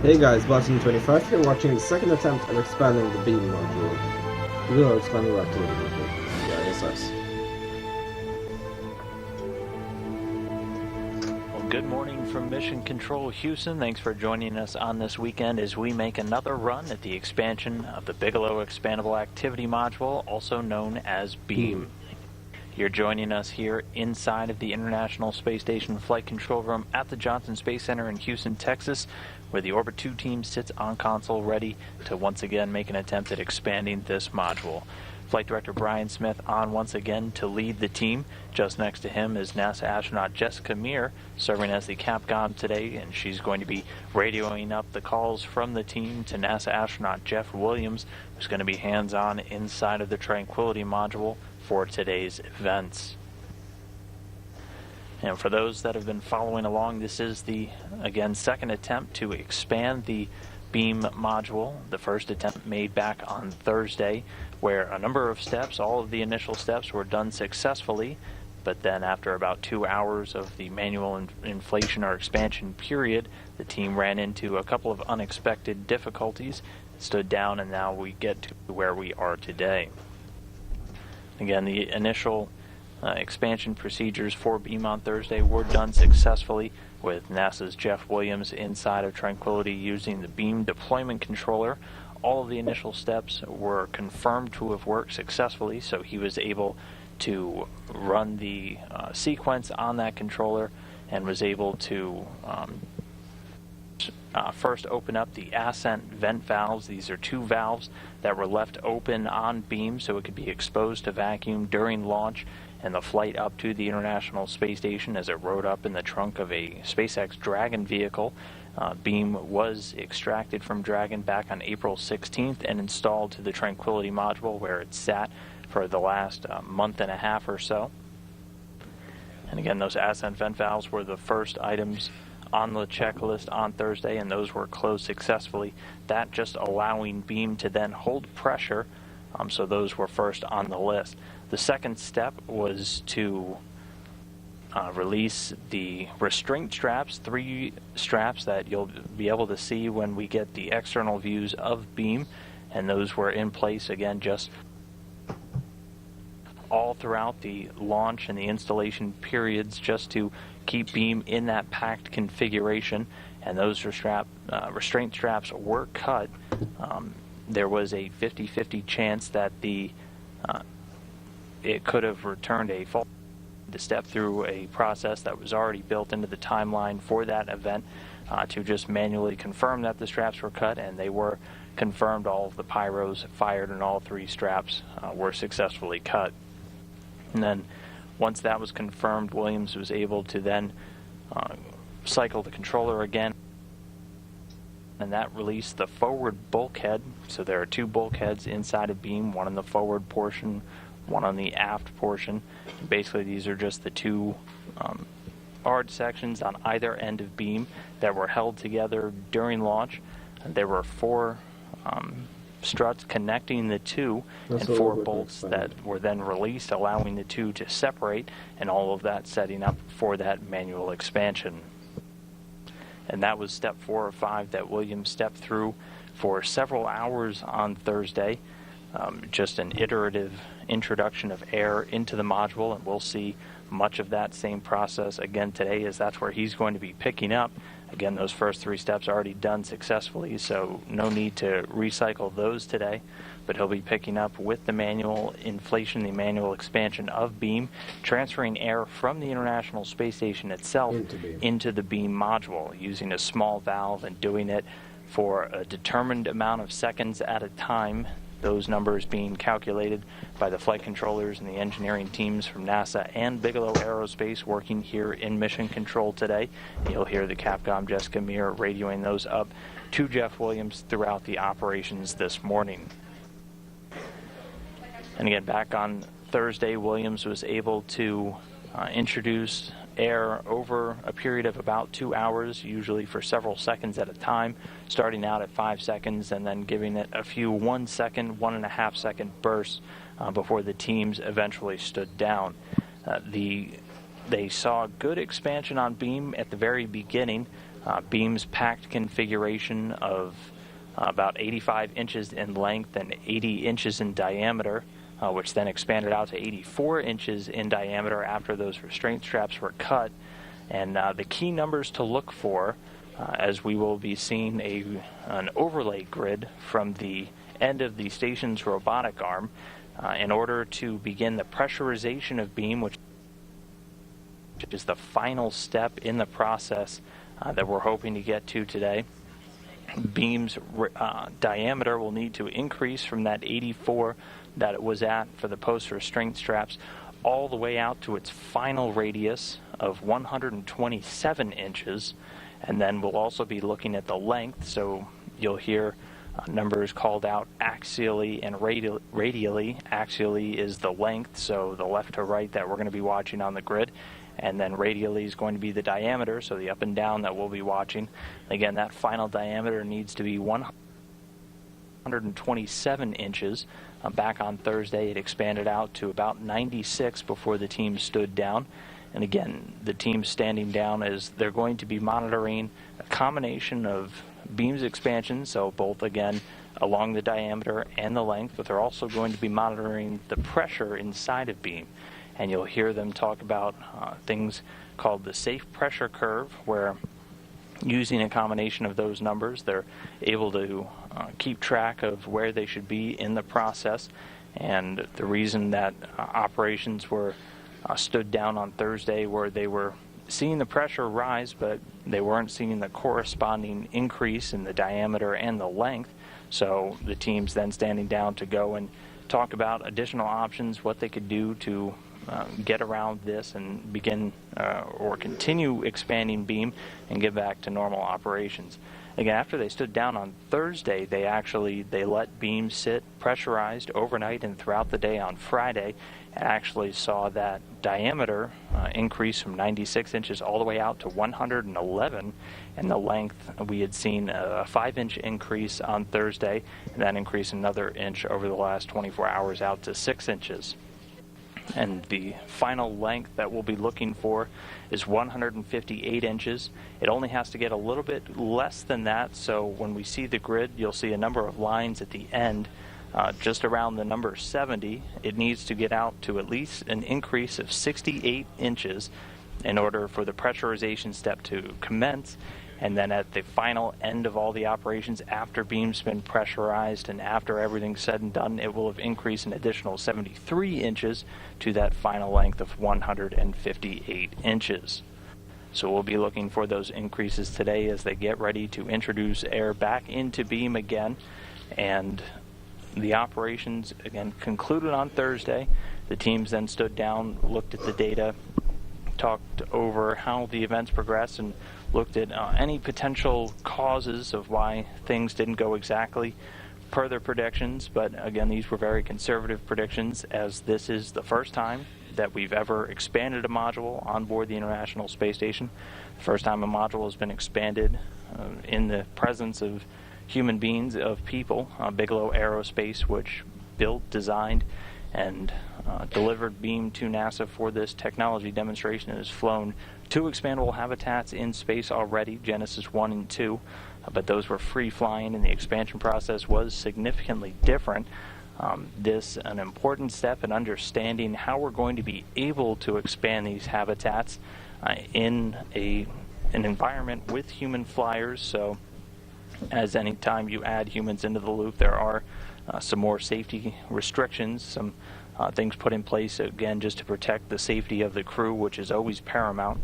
Hey guys, Boston25 here, watching the second attempt at expanding the beam module. We are expanding the activity module. Yeah, it's us. Well, good morning from Mission Control Houston. Thanks for joining us on this weekend as we make another run at the expansion of the Bigelow Expandable Activity Module, also known as BEAM. You're joining us here inside of the International Space Station Flight Control Room at the Johnson Space Center in Houston, Texas, where the Orbit 2 team sits on console ready to once again make an attempt at expanding this module. Flight Director Brian Smith on once again to lead the team. Just next to him is NASA astronaut Jessica Meir, serving as the Capcom today, and she's going to be radioing up the calls from the team to NASA astronaut Jeff Williams, who's going to be hands-on inside of the Tranquility module for today's events. And for those that have been following along, this is the, again, second attempt to expand the BEAM module. The first attempt made back on Thursday, where a number of steps, all of the initial steps were done successfully, but then after about 2 hours of the manual inflation or expansion period, the team ran into a couple of unexpected difficulties, stood down, and now we get to where we are today. Again, the initial expansion procedures for BEAM on Thursday were done successfully, with NASA's Jeff Williams inside of Tranquility using the BEAM deployment controller. All of the initial steps were confirmed to have worked successfully, so he was able to run the sequence on that controller and was able to first open up the ascent vent valves. These are two valves that were left open on BEAM so it could be exposed to vacuum during launch and the flight up to the International Space Station as it rode up in the trunk of a SpaceX Dragon vehicle. BEAM was extracted from Dragon back on April 16th and installed to the Tranquility module, where it sat for the last month and a half or so. And again, those ascent vent valves were the first items on the checklist on Thursday, and those were closed successfully. That just allowing BEAM to then hold pressure, so those were first on the list. The second step was to release the restraint straps, 3 straps that you'll be able to see when we get the external views of BEAM, and those were in place again just all throughout the launch and the installation periods, just to keep BEAM in that packed configuration. And those restraint straps were cut. There was a 50-50 chance that it could have returned a fault to step through a process that was already built into the timeline for that event to just manually confirm that the straps were cut, and they were confirmed. All of the pyros fired and all 3 straps were successfully cut. And then once that was confirmed, Williams was able to then cycle the controller again, and that released the forward bulkhead. So there are 2 bulkheads inside of BEAM, one on the forward portion, one on the aft portion. And basically, these are just the 2 barge sections on either end of BEAM that were held together during launch. And there were 4 struts connecting the 2 and 4 bolts that were then released, allowing the 2 to separate, and all of that setting up for that manual expansion. And that was step 4 or 5 that Williams stepped through for several hours on Thursday. Just an iterative introduction of air into the module, and we'll see much of that same process again today, as that's where he's going to be picking up. Again, those first 3 steps already done successfully, so no need to recycle those today, but he'll be picking up with the manual inflation, the manual expansion of BEAM, transferring air from the International Space Station itself into the BEAM module, using a small valve and doing it for a determined amount of seconds at a time. Those numbers being calculated by the flight controllers and the engineering teams from NASA and Bigelow Aerospace working here in Mission Control today. You'll hear the Capcom Jessica Meir radioing those up to Jeff Williams throughout the operations this morning. And again, back on Thursday, Williams was able to introduce air over a period of about 2 hours, usually for several seconds at a time, starting out at 5 seconds and then giving it a few 1 second, 1.5 second bursts before the teams eventually stood down. They saw good expansion on BEAM at the very beginning, beams packed configuration of about 85 inches in length and 80 inches in diameter, which then expanded out to 84 inches in diameter after those restraint straps were cut. And the key numbers to look for, as we will be seeing an overlay grid from the end of the station's robotic arm, in order to begin the pressurization of beam, which is the final step in the process that we're hoping to get to today. Beam's diameter will need to increase from that 84 that it was at for the post restraint straps all the way out to its final radius of 127 inches. And then we'll also be looking at the length, so you'll hear numbers called out axially and radially. Axially is the length, so the left to right that we're going to be watching on the grid, and then radially is going to be the diameter, so the up and down that we'll be watching. Again, that final diameter needs to be 127 inches. Back on Thursday, it expanded out to about 96 before the team stood down. And again, the team standing down is they're going to be monitoring a combination of beams expansion, so both, again, along the diameter and the length, but they're also going to be monitoring the pressure inside of beam. And you'll hear them talk about things called the safe pressure curve, where using a combination of those numbers, they're able to keep track of where they should be in the process. And the reason that operations were stood down on Thursday, where they were seeing the pressure rise, but they weren't seeing the corresponding increase in the diameter and the length. So the team's then standing down to go and talk about additional options, what they could do to get around this and begin or continue expanding beam and get back to normal operations. Again, after they stood down on Thursday, they let beam sit pressurized overnight and throughout the day on Friday, and actually saw that diameter increase from 96 inches all the way out to 111, and the length, we had seen a 5-inch increase on Thursday, and that increased another inch over the last 24 hours out to 6 inches. And the final length that we'll be looking for is 158 inches. It only has to get a little bit less than that, so when we see the grid, you'll see a number of lines at the end. Just around the number 70, it needs to get out to at least an increase of 68 inches in order for the pressurization step to commence. And then at the final end of all the operations, after beam's been pressurized and after everything's said and done, it will have increased an additional 73 inches to that final length of 158 inches. So we'll be looking for those increases today as they get ready to introduce air back into beam again. And the operations, again, concluded on Thursday. The teams then stood down, looked at the data, talked over how the events progressed, and looked at any potential causes of why things didn't go exactly per their predictions. But again, these were very conservative predictions, as this is the first time that we've ever expanded a module on board the International Space Station. The first time a module has been expanded in the presence of human beings, of people. Bigelow Aerospace, which built, designed, and delivered beam to NASA for this technology demonstration, has flown 2 expandable habitats in space already, Genesis 1 and 2, but those were free flying, and the expansion process was significantly different. This an important step in understanding how we're going to be able to expand these habitats in an environment with human flyers. So as any time you add humans into the loop, there are some more safety restrictions, some things put in place, again, just to protect the safety of the crew, which is always paramount.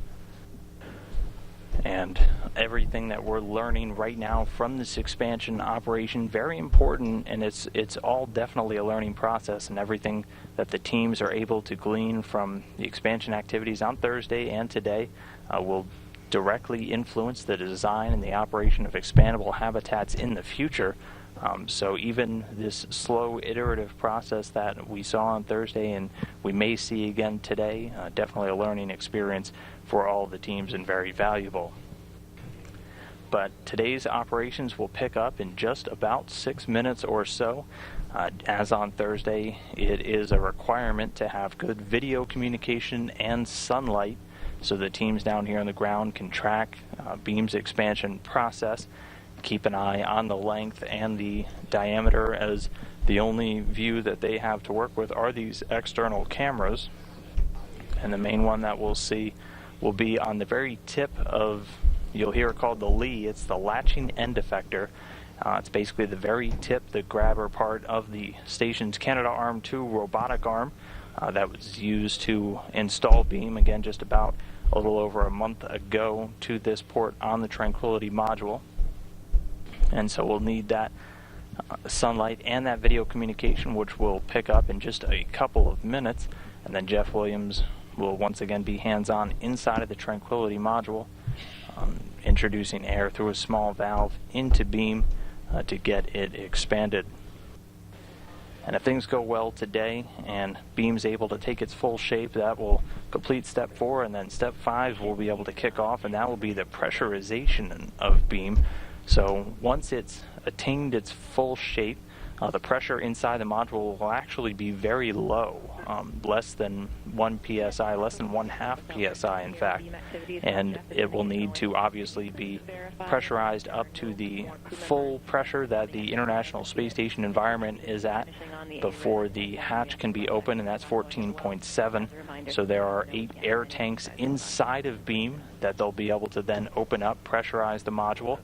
And everything that we're learning right now from this expansion operation, very important, and it's all definitely a learning process, and everything that the teams are able to glean from the expansion activities on Thursday and today will directly influence the design and the operation of expandable habitats in the future. So even this slow iterative process that we saw on Thursday and we may see again today, definitely a learning experience for all the teams and very valuable. But today's operations will pick up in just about 6 minutes or so. As on Thursday, it is a requirement to have good video communication and sunlight so the teams down here on the ground can track beam's expansion process, keep an eye on the length and the diameter, as the only view that they have to work with are these external cameras. And the main one that we'll see will be on the very tip of, you'll hear it called the lee. It's the latching end effector. It's basically the very tip, the grabber part of the station's Canadarm2 robotic arm that was used to install beam, again, just about a little over a month ago, to this port on the Tranquility module. And so we'll need that sunlight and that video communication, which we'll pick up in just a couple of minutes. And then Jeff Williams will once again be hands-on inside of the Tranquility module, introducing air through a small valve into beam to get it expanded. And if things go well today and beam's able to take its full shape, that will complete step 4, and then step 5 will be able to kick off, and that will be the pressurization of beam. So once it's attained its full shape, the pressure inside the module will actually be very low, less than 1 psi, less than 1/2 psi in fact, and it will need to obviously be pressurized up to the full pressure that the International Space Station environment is at before the hatch can be open, and that's 14.7. So there are 8 air tanks inside of beam that they'll be able to then open up, pressurize the module,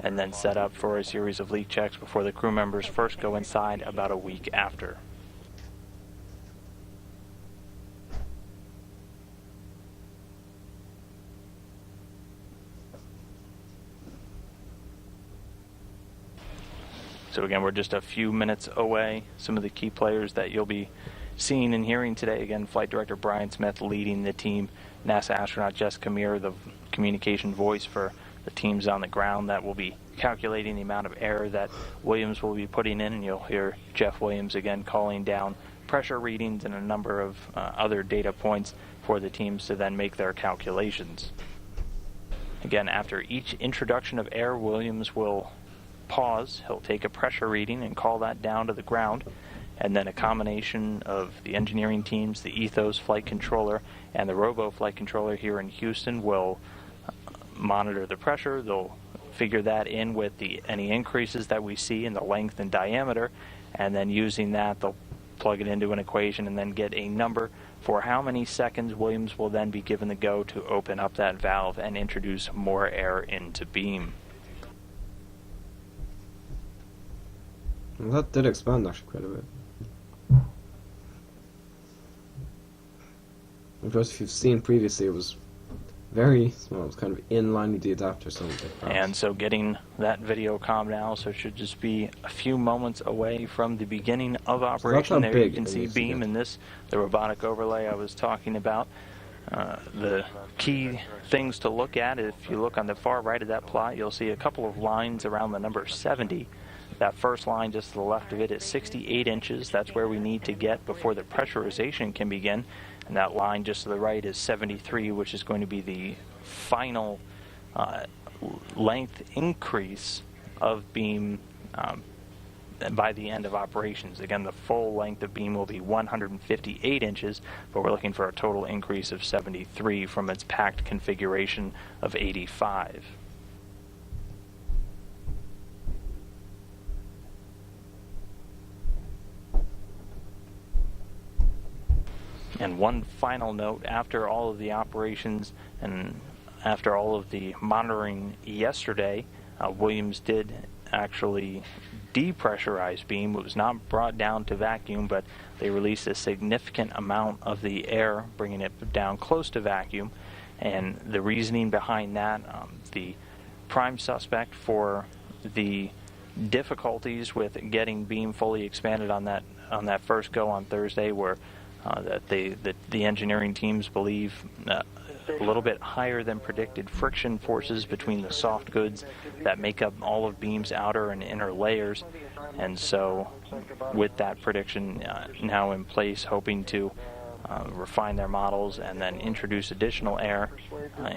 and then set up for a series of leak checks before the crew members first go inside about a week after. So again, we're just a few minutes away. Some of the key players that you'll be seeing and hearing today, again, Flight Director Brian Smith leading the team, NASA astronaut Jessica Meir, the communication voice for the teams on the ground that will be calculating the amount of air that Williams will be putting in, and you'll hear Jeff Williams again calling down pressure readings and a number of other data points for the teams to then make their calculations. Again, after each introduction of air, Williams will pause. He'll take a pressure reading and call that down to the ground, and then a combination of the engineering teams, the Ethos flight controller, and the Robo flight controller here in Houston will monitor the pressure. They'll figure that in with any increases that we see in the length and diameter, and then using that they'll plug it into an equation and then get a number for how many seconds Williams will then be given the go to open up that valve and introduce more air into beam. Well, that did expand actually quite a bit. Of course, if you've seen previously, it was very small. It was kind of in line with the adapter. And so getting that video comm now, so it should just be a few moments away from the beginning of operation. There you can see beam in this, the robotic overlay I was talking about. The key things to look at, if you look on the far right of that plot, you'll see a couple of lines around the number 70. That first line just to the left of it is 68 inches. That's where we need to get before the pressurization can begin. And that line just to the right is 73, which is going to be the final length increase of beam by the end of operations. Again, the full length of beam will be 158 inches, but we're looking for a total increase of 73 from its packed configuration of 85. And one final note, after all of the operations and after all of the monitoring yesterday, Williams did actually depressurize beam. It was not brought down to vacuum, but they released a significant amount of the air, bringing it down close to vacuum. And the reasoning behind that, the prime suspect for the difficulties with getting beam fully expanded on that first go on Thursday were that the engineering teams believe a little bit higher than predicted friction forces between the soft goods that make up all of beam's outer and inner layers. And so with that prediction now in place, hoping to refine their models and then introduce additional air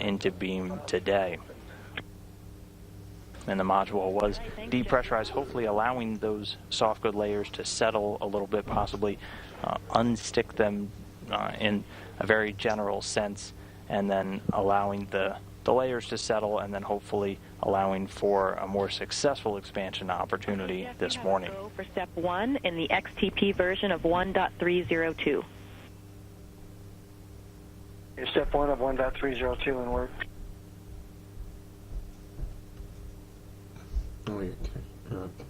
into beam today. And the module was depressurized, hopefully allowing those soft good layers to settle a little bit, possibly unstick them in a very general sense, and then allowing the layers to settle, and then hopefully allowing for a more successful expansion opportunity this morning. For step 1 in the XTP version of 1.302. Step 1 of 1.302 and work. Oh, okay. Okay.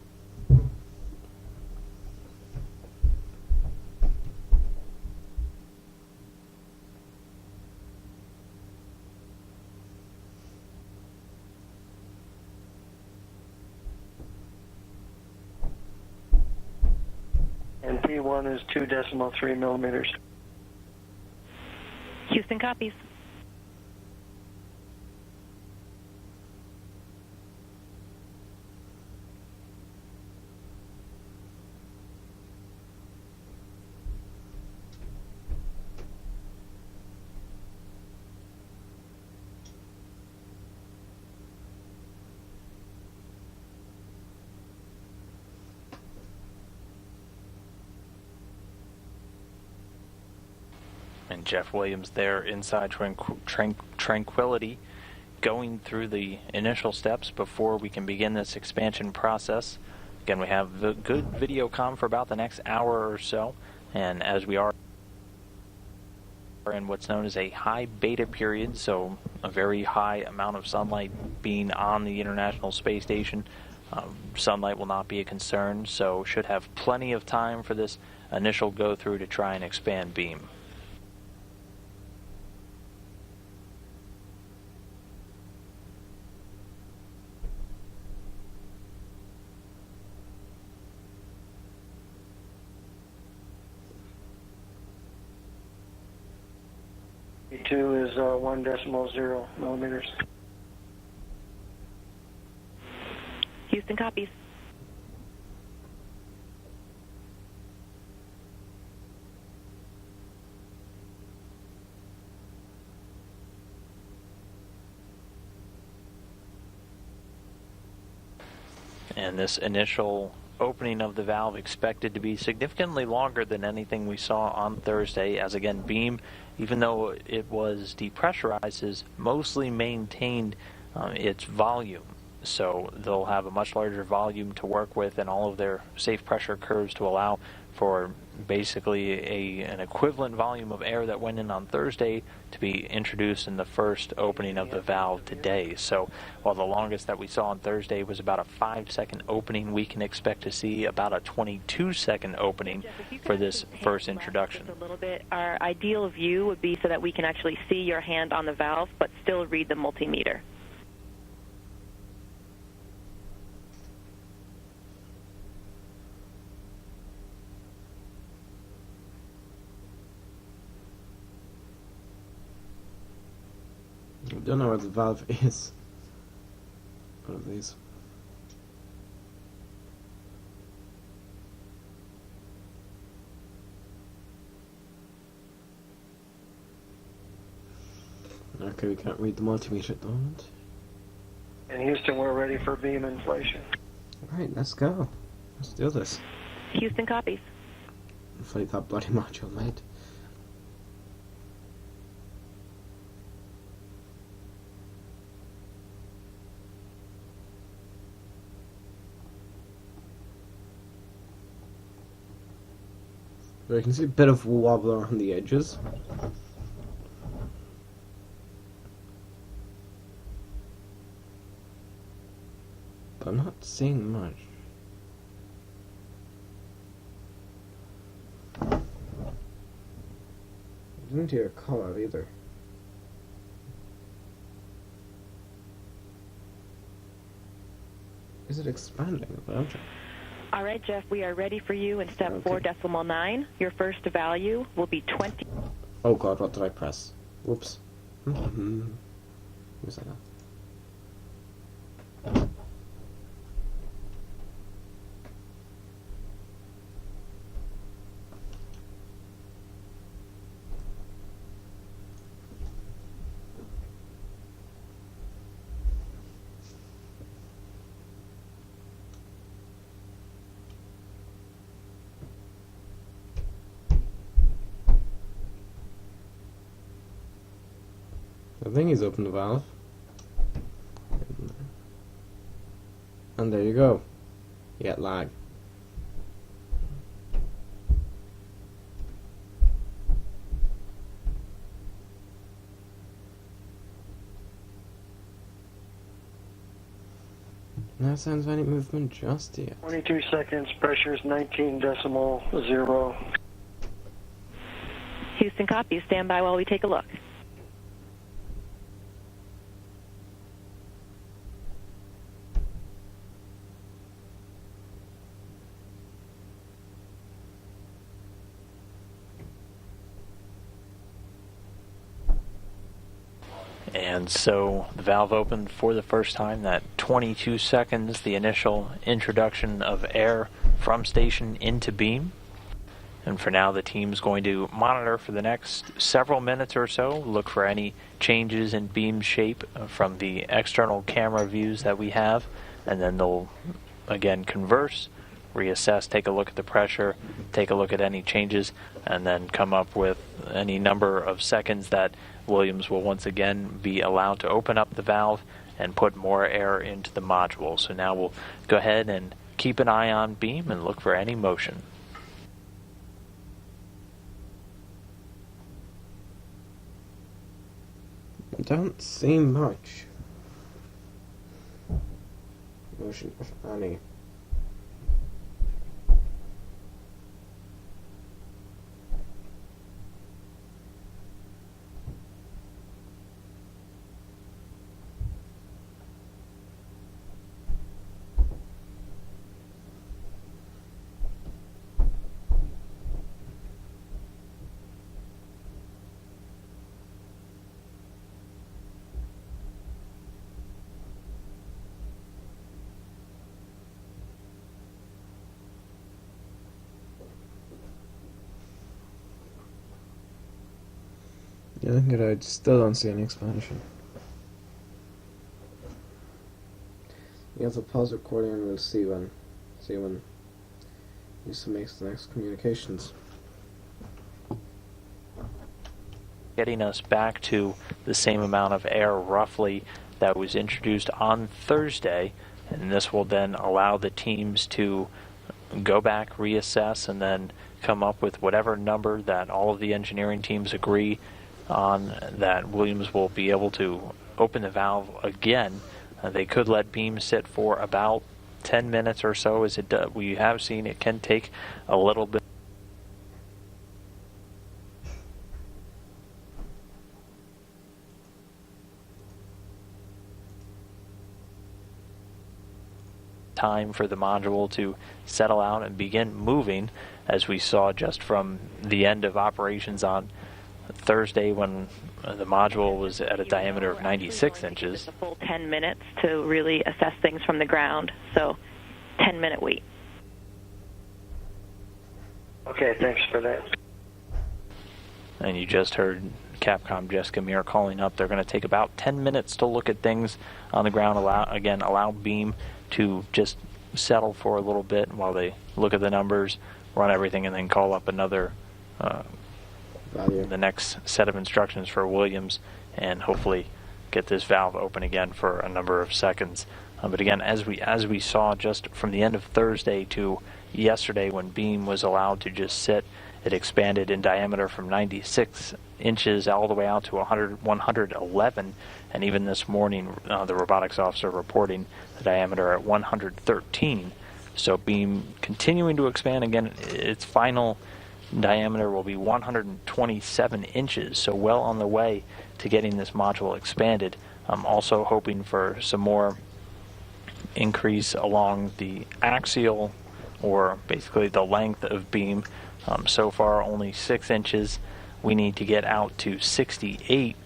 And P1 is 2.3 millimeters. Houston copies. And Jeff Williams there inside Tranquility, going through the initial steps before we can begin this expansion process. Again, we have the good video comm for about the next hour or so, and as we are in what's known as a high beta period, so a very high amount of sunlight being on the International Space Station, sunlight will not be a concern, so should have plenty of time for this initial go through to try and expand beam. P2 is 1.0 millimeters. Houston copies. And this initial opening of the valve expected to be significantly longer than anything we saw on Thursday, as again beam, even though it was depressurized, has mostly maintained its volume. So they'll have a much larger volume to work with and all of their safe pressure curves to allow for basically an equivalent volume of air that went in on Thursday to be introduced in the first opening of the valve today. So while the longest that we saw on Thursday was about a 5-second opening, we can expect to see about a 22-second opening for this first introduction. A little bit. Our ideal view would be so that we can actually see your hand on the valve but still read the multimeter. I don't know where the valve is. What are these? Okay, we can't read the multimeter at the moment. In Houston, we're ready for beam inflation. Alright, let's go. Let's do this. Houston copies. Inflate that bloody module, mate. I can see a bit of wobble around the edges. But I'm not seeing much. I didn't hear a call out either. Is it expanding? All right, Jeff, we are ready for you in step Okay. 4.9. Your first value will be 20. Oh god, what did I press? Whoops. Who's that? I think he's opened the valve. And there you go. You get lag. No sounds of any movement just yet. 22 seconds, pressure's 19.0. Houston, copy. Stand by while we take a look. And so the valve opened for the first time. That 22 seconds, the initial introduction of air from station into beam. And for now, the team's going to monitor for the next several minutes or so, look for any changes in beam shape from the external camera views that we have, and then they'll again converse, reassess, take a look at the pressure, take a look at any changes, and then come up with any number of seconds that Williams will once again be allowed to open up the valve and put more air into the module. So now we'll go ahead and keep an eye on beam and look for any motion. I don't see much motion, if any. Yeah, good. I still don't see any expansion. You have to pause recording and we'll see when Houston makes the next communications. Getting us back to the same amount of air roughly that was introduced on Thursday, and this will then allow the teams to go back, reassess, and then come up with whatever number that all of the engineering teams agree on that Williams will be able to open the valve again. They could let beam sit for about 10 minutes or so, as it does. We have seen it can take a little bit time for the module to settle out and begin moving, as we saw just from the end of operations on Thursday when the module was at a diameter of 96 inches. A full 10 minutes to really assess things from the ground, so 10-minute wait. Okay, thanks for that. And you just heard Capcom Jessica Meir calling up. They're going to take about 10 minutes to look at things on the ground, allow beam to just settle for a little bit while they look at the numbers, run everything, and then call up another the next set of instructions for Williams, and hopefully get this valve open again for a number of seconds. But again, as we saw just from the end of Thursday to yesterday, when beam was allowed to just sit, it expanded in diameter from 96 inches all the way out to 111, and even this morning the robotics officer reporting the diameter at 113. So beam continuing to expand again. Its final diameter will be 127 inches, so well on the way to getting this module expanded. I'm also hoping for some more increase along the axial, or basically the length of beam. So far only 6 inches. We need to get out to 68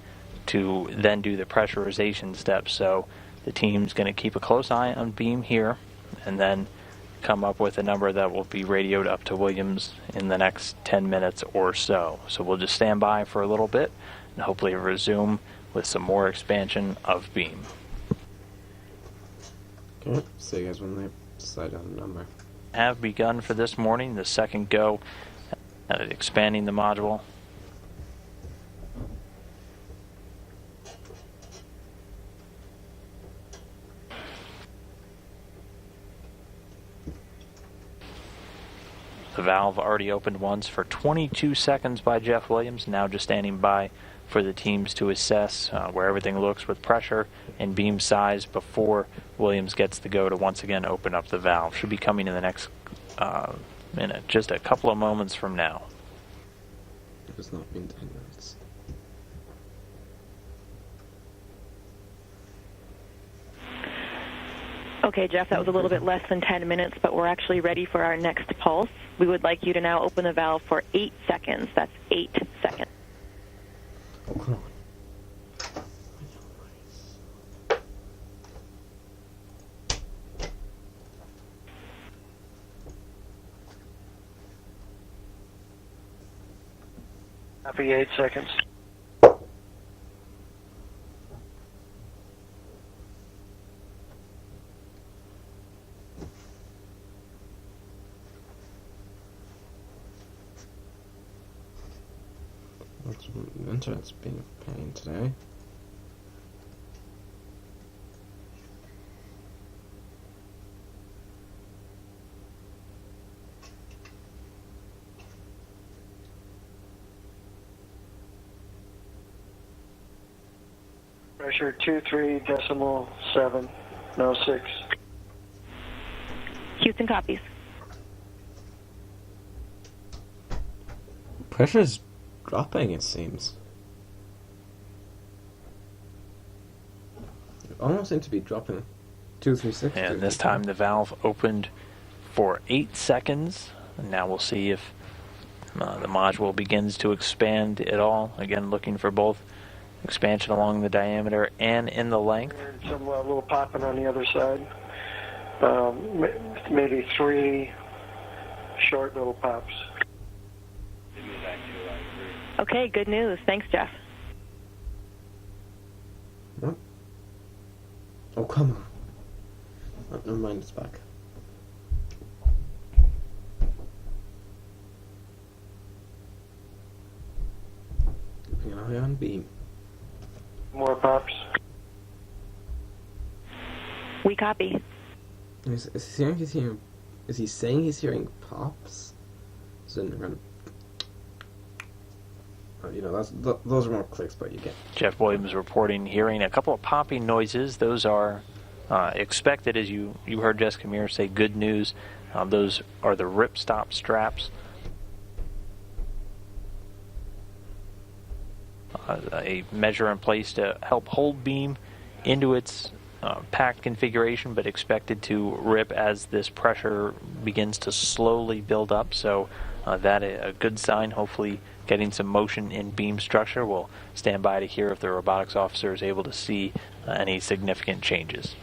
to then do the pressurization steps. So the team's going to keep a close eye on beam here, and then come up with a number that will be radioed up to Williams in the next 10 minutes or so. So we'll just stand by for a little bit and hopefully resume with some more expansion of beam. Okay, see you guys when they decide on the number. Have begun for this morning, the second go at expanding the module. The valve already opened once for 22 seconds by Jeff Williams, now just standing by for the teams to assess where everything looks with pressure and beam size before Williams gets the go to once again open up the valve. Should be coming in the next minute, just a couple of moments from now. It has not been 10 minutes. Okay, Jeff, that was a little bit less than 10 minutes, but we're actually ready for our next pulse. We would like you to now open the valve for 8 seconds. That's 8 seconds. Oh, come on. Happy 8 seconds. The internet's been a pain today. Pressure 23.7, no 6. Houston copies. Pressure's dropping, it seems. It almost seems to be dropping. 236. And this time the valve opened for 8 seconds. And now we'll see if the module begins to expand at all. Again, looking for both expansion along the diameter and in the length. Some little popping on the other side. Maybe 3 short little pops. Okay, good news. Thanks, Jeff. What? Oh, come on. Oh, never mind, it's back. Keeping an eye on beam. More pops. We copy. Is he saying he's hearing pops? So then around. You know, those are more clicks, but you get. Jeff Williams reporting hearing a couple of popping noises. Those are expected, as you heard Jessica Meir say, good news. Those are the ripstop straps. A measure in place to help hold beam into its packed configuration, but expected to rip as this pressure begins to slowly build up. So that is a good sign, hopefully getting some motion in beam structure. We'll stand by to hear if the robotics officer is able to see any significant changes.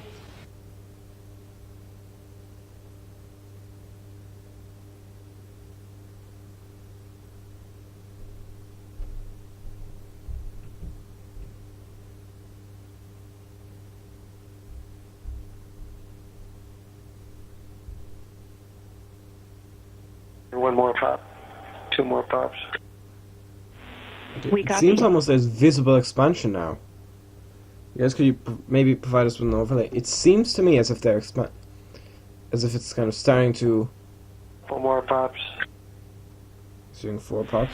One more pop. 2 more pops. We It copy. seems almost there's visible expansion now. Yes, could you maybe provide us with an overlay? It seems to me as if they're as if it's kind of starting to. 4 more pops. Doing 4 pops.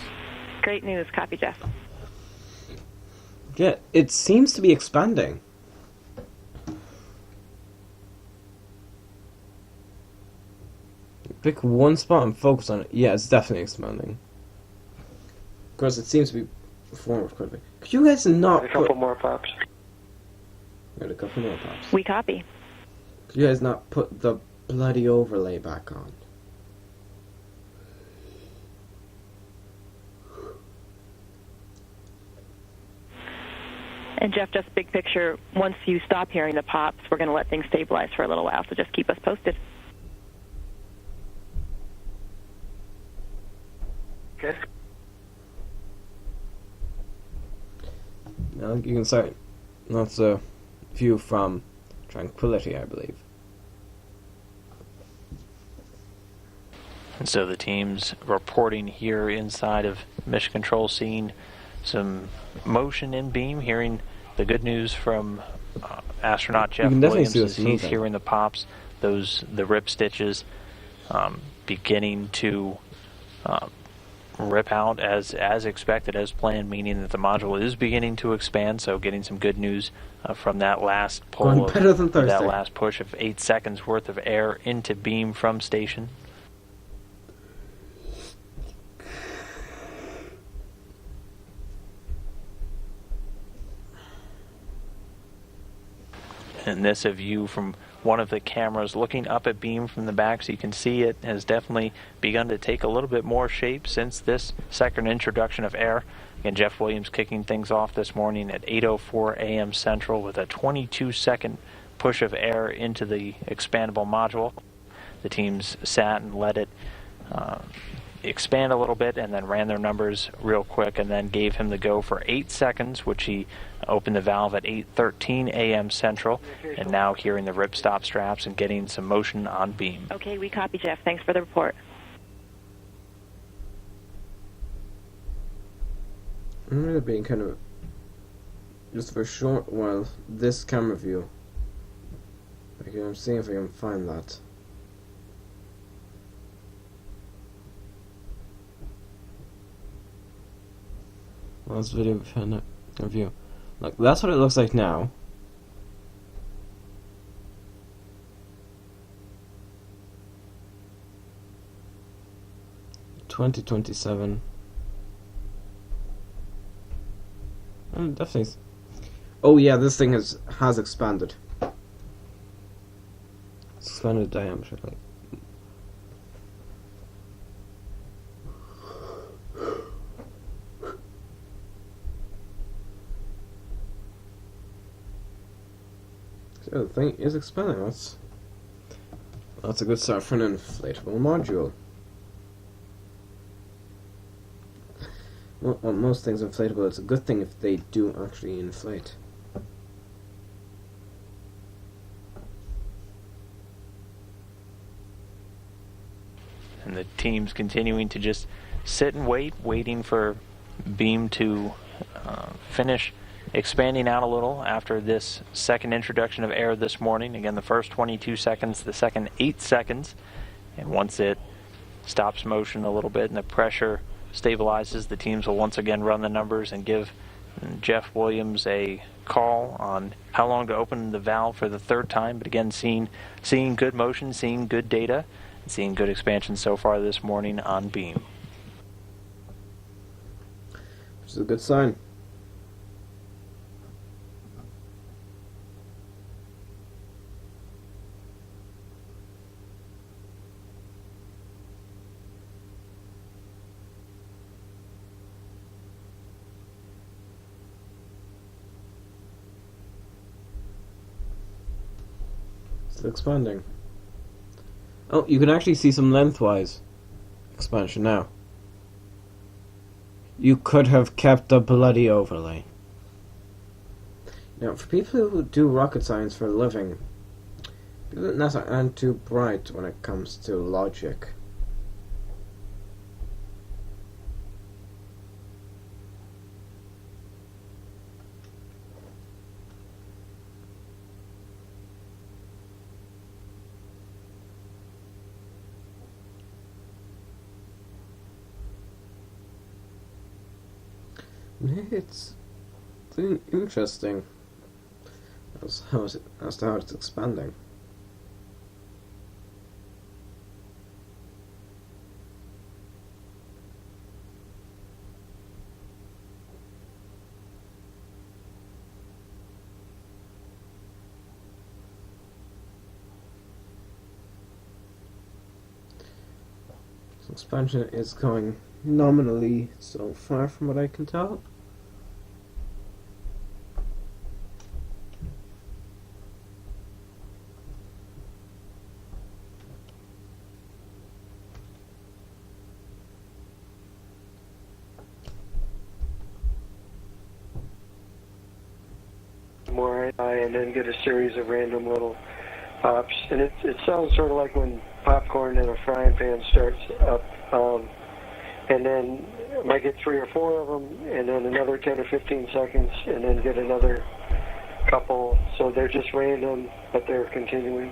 Great news. Copy, Jeff. Yeah, it seems to be expanding. Pick one spot and focus on it. Yeah, it's definitely expanding. Of course, it seems to be forward quickly. Could you guys not A couple put... more pops. Got a couple more pops. We copy. Could you guys not put the bloody overlay back on? And Jeff, just big picture, once you stop hearing the pops, we're going to let things stabilize for a little while, so just keep us posted. Okay. Now you can start. That's a view from Tranquility, I believe. And so the team's reporting here inside of Mission Control, seeing some motion in beam, hearing the good news from astronaut Jeff can definitely Williams see as us he's moving. hearing the pops, the rip stitches beginning to rip out as expected, as planned, meaning that the module is beginning to expand. So getting some good news from that last pull Going better than of that Thursday. last push of 8 seconds worth of air into beam from station. And this a view from one of the cameras looking up at beam from the back, so you can see it has definitely begun to take a little bit more shape since this second introduction of air. Again, Jeff Williams kicking things off this morning at 8:04 a.m. Central with a 22-second push of air into the expandable module. The teams sat and let it expand a little bit and then ran their numbers real quick and then gave him the go for 8 seconds, which he opened the valve at 8:13 a.m. Central, and now hearing the ripstop straps and getting some motion on beam. Okay, we copy, Jeff. Thanks for the report. I'm going to be kind of, just for a short while, this camera view. I'm seeing if I can find that. Last video review. Look, that's what it looks like now. $20.27. Definitely. Oh yeah, this thing has expanded. It's expanded diametrically. So the thing is expanding. That's a good start for an inflatable module. Well, most things inflatable, it's a good thing if they do actually inflate. And the team's continuing to just sit and waiting for beam to finish expanding out a little after this second introduction of air this morning. Again, the first 22 seconds, the second 8 seconds. And once it stops motion a little bit and the pressure stabilizes, the teams will once again run the numbers and give Jeff Williams a call on how long to open the valve for the third time. But again, seeing good motion, seeing good data, and seeing good expansion so far this morning on beam. Which is a good sign. Still expanding. Oh, you can actually see some lengthwise expansion now. You could have kept the bloody overlay. Now, for people who do rocket science for a living, people at NASA aren't too bright when it comes to logic. It's interesting as to how it's expanding. So expansion is going nominally so far from what I can tell. More high and then get a series of random little pops. And it sounds sort of like when popcorn in a frying pan starts up. And then I might get 3 or 4 of them, and then another 10 or 15 seconds, and then get another couple. So they're just random, but they're continuing.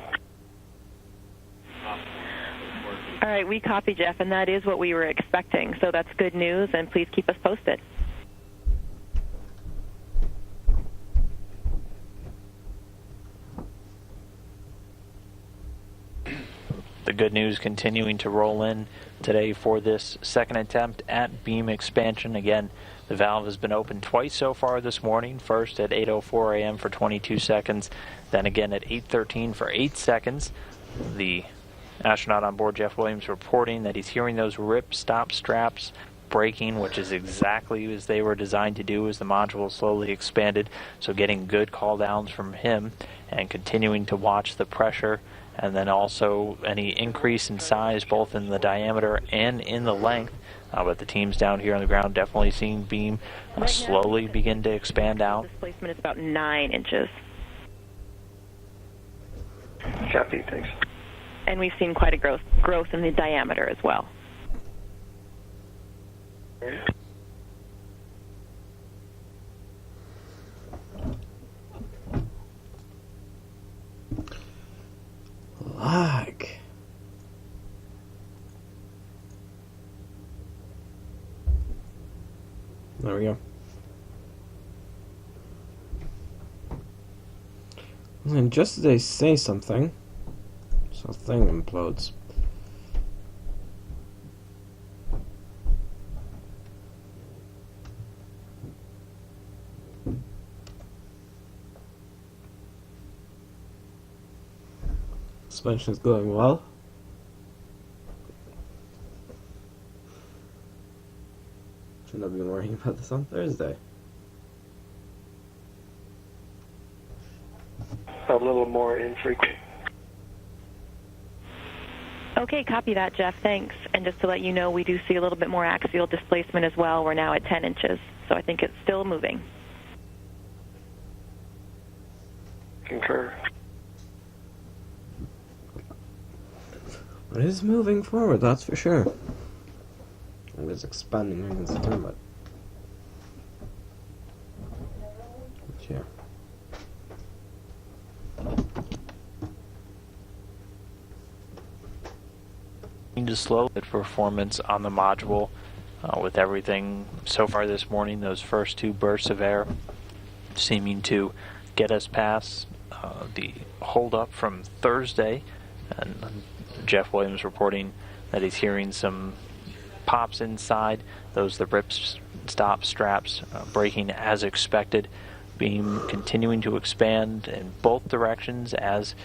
All right, we copy, Jeff, and that is what we were expecting. So that's good news, and please keep us posted. The good news continuing to roll in today for this second attempt at beam expansion. Again, the valve has been opened twice so far this morning. First at 8:04 a.m. for 22 seconds, then again at 8:13 for 8 seconds. The astronaut on board, Jeff Williams, reporting that he's hearing those rip-stop straps breaking, which is exactly as they were designed to do as the module slowly expanded. So getting good call downs from him and continuing to watch the pressure, and then also any increase in size both in the diameter and in the length. But the teams down here on the ground definitely seeing beam slowly begin to expand out. Displacement is about 9 inches. Copy, thanks. And we've seen quite a growth in the diameter as well. Lag. There we go. And just as they say something, something implodes. Suspension is going well. Shouldn't have been worrying about this on Thursday. A little more infrequent. Okay, copy that, Jeff. Thanks. And just to let you know, we do see a little bit more axial displacement as well. We're now at 10 inches, so I think it's still moving. Concur. It is moving forward, that's for sure. And it's expanding against the termite. Yeah. To slow the performance on the module with everything so far this morning. Those first 2 bursts of air seeming to get us past the holdup from Thursday, and Jeff Williams reporting that he's hearing some pops inside. Those the rip stop straps breaking as expected. Beam continuing to expand in both directions as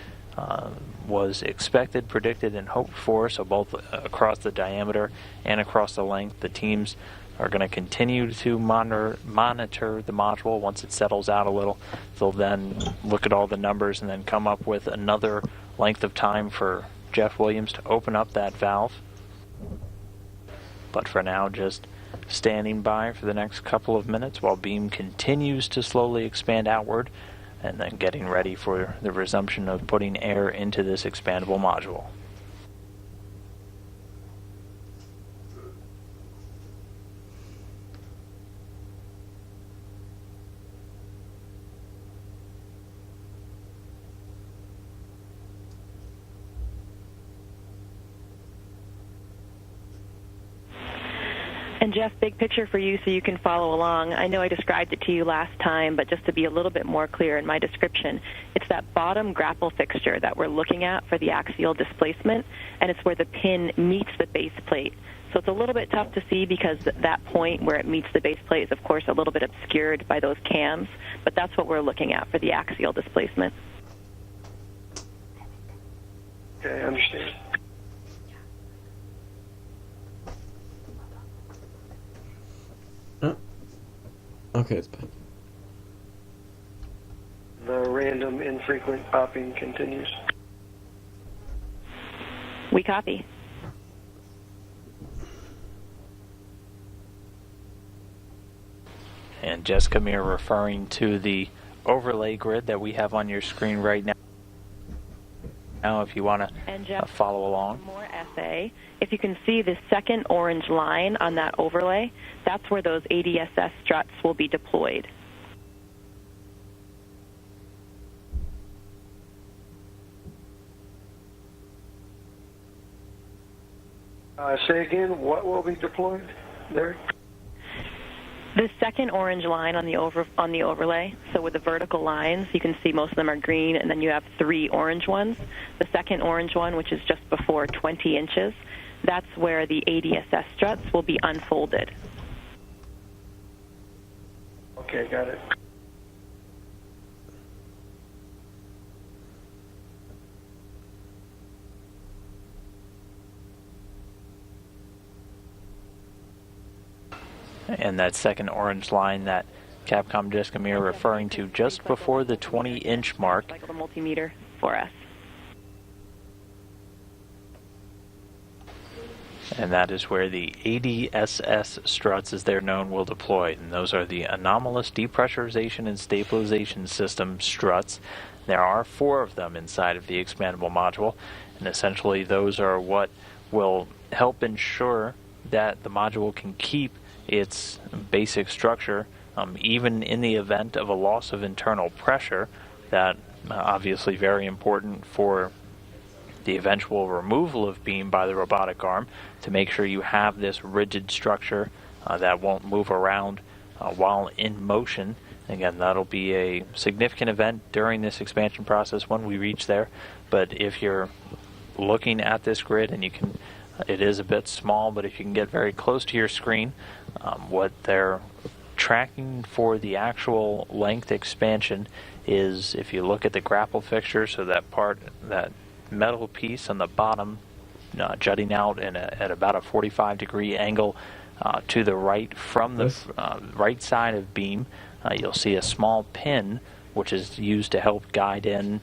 was expected, predicted, and hoped for, so both across the diameter and across the length. The teams are going to continue to monitor the module. Once it settles out a little, they'll then look at all the numbers and then come up with another length of time for Jeff Williams to open up that valve. But for now, just standing by for the next couple of minutes while beam continues to slowly expand outward, and then getting ready for the resumption of putting air into this expandable module. And Jeff, big picture for you so you can follow along. I know I described it to you last time, but just to be a little bit more clear in my description, it's that bottom grapple fixture that we're looking at for the axial displacement, and it's where the pin meets the base plate. So it's a little bit tough to see because that point where it meets the base plate is, of course, a little bit obscured by those cams, but that's what we're looking at for the axial displacement. Okay, I understand. Okay, it's back. The random, infrequent popping continues. We copy. And Jessica Meir referring to the overlay grid that we have on your screen right now. Now, if you want to follow along. More essay. If you can see the second orange line on that overlay, that's where those ADSS struts will be deployed. Say again, what will be deployed there? The second orange line on the overlay, so with the vertical lines, you can see most of them are green, and then you have 3 orange ones. The second orange one, which is just before 20 inches, that's where the ADSS struts will be unfolded. Okay, got it. And that second orange line that Capcom Jessica are referring to just before the 20-inch mark. Like a multimeter for us. And that is where the ADSS struts, as they're known, will deploy. And those are the Anomalous Depressurization and Stabilization System struts. There are 4 of them inside of the expandable module, and essentially those are what will help ensure that the module can keep its basic structure, even in the event of a loss of internal pressure. That obviously very important for the eventual removal of beam by the robotic arm, to make sure you have this rigid structure that won't move around while in motion. Again, that'll be a significant event during this expansion process when we reach there. But if you're looking at this grid, and you can, it is a bit small, but if you can get very close to your screen, what they're tracking for the actual length expansion is, if you look at the grapple fixture, so that part, that metal piece on the bottom jutting out at about a 45-degree angle to the right from the right side of beam, you'll see a small pin which is used to help guide in